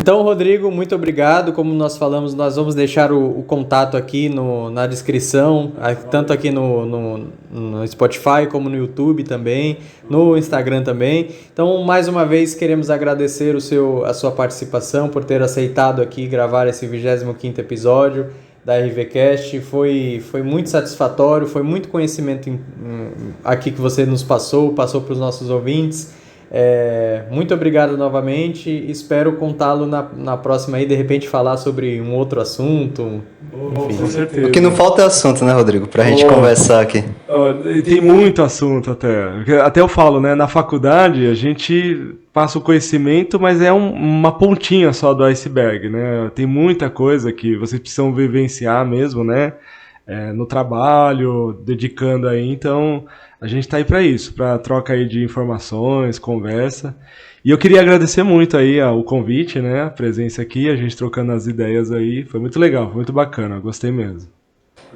Então, Rodrigo, muito obrigado. Como nós falamos, nós vamos deixar o contato aqui na descrição, tanto aqui no Spotify como no YouTube também, no Instagram também. Então, mais uma vez, queremos agradecer a sua participação, por ter aceitado aqui gravar esse 25º episódio da RVCast. Foi muito satisfatório, foi muito conhecimento aqui que você nos passou para os nossos ouvintes. Muito obrigado novamente, espero contá-lo na próxima aí, de repente falar sobre um outro assunto. Enfim. Com certeza. O que não falta é assunto, né, Rodrigo? Pra gente conversar aqui. Tem muito assunto até eu falo, né, na faculdade a gente passa o conhecimento, mas é uma pontinha só do iceberg, né? Tem muita coisa que vocês precisam vivenciar mesmo, né? No trabalho, dedicando aí, então a gente tá aí para isso, para troca aí de informações, conversa. E eu queria agradecer muito aí o convite, né, a presença aqui, a gente trocando as ideias aí, foi muito legal, foi muito bacana, gostei mesmo.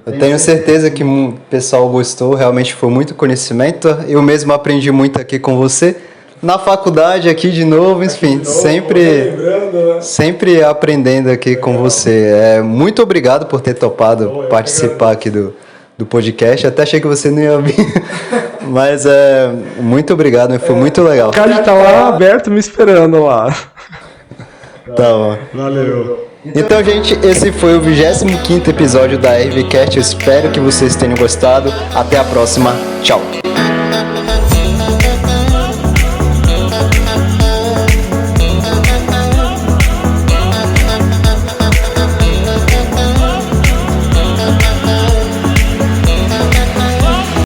Eu tenho certeza que o pessoal gostou, realmente foi muito conhecimento, eu mesmo aprendi muito aqui com você. Na faculdade aqui de novo, enfim, sempre aprendendo aqui com você. Muito obrigado por ter topado participar aqui do podcast. Até achei que você não ia vir, mas muito obrigado, foi muito legal. O cara tá lá aberto me esperando lá. Tá bom. Valeu. Então, gente, esse foi o 25º episódio da RVCast. Eu espero que vocês tenham gostado. Até a próxima. Tchau.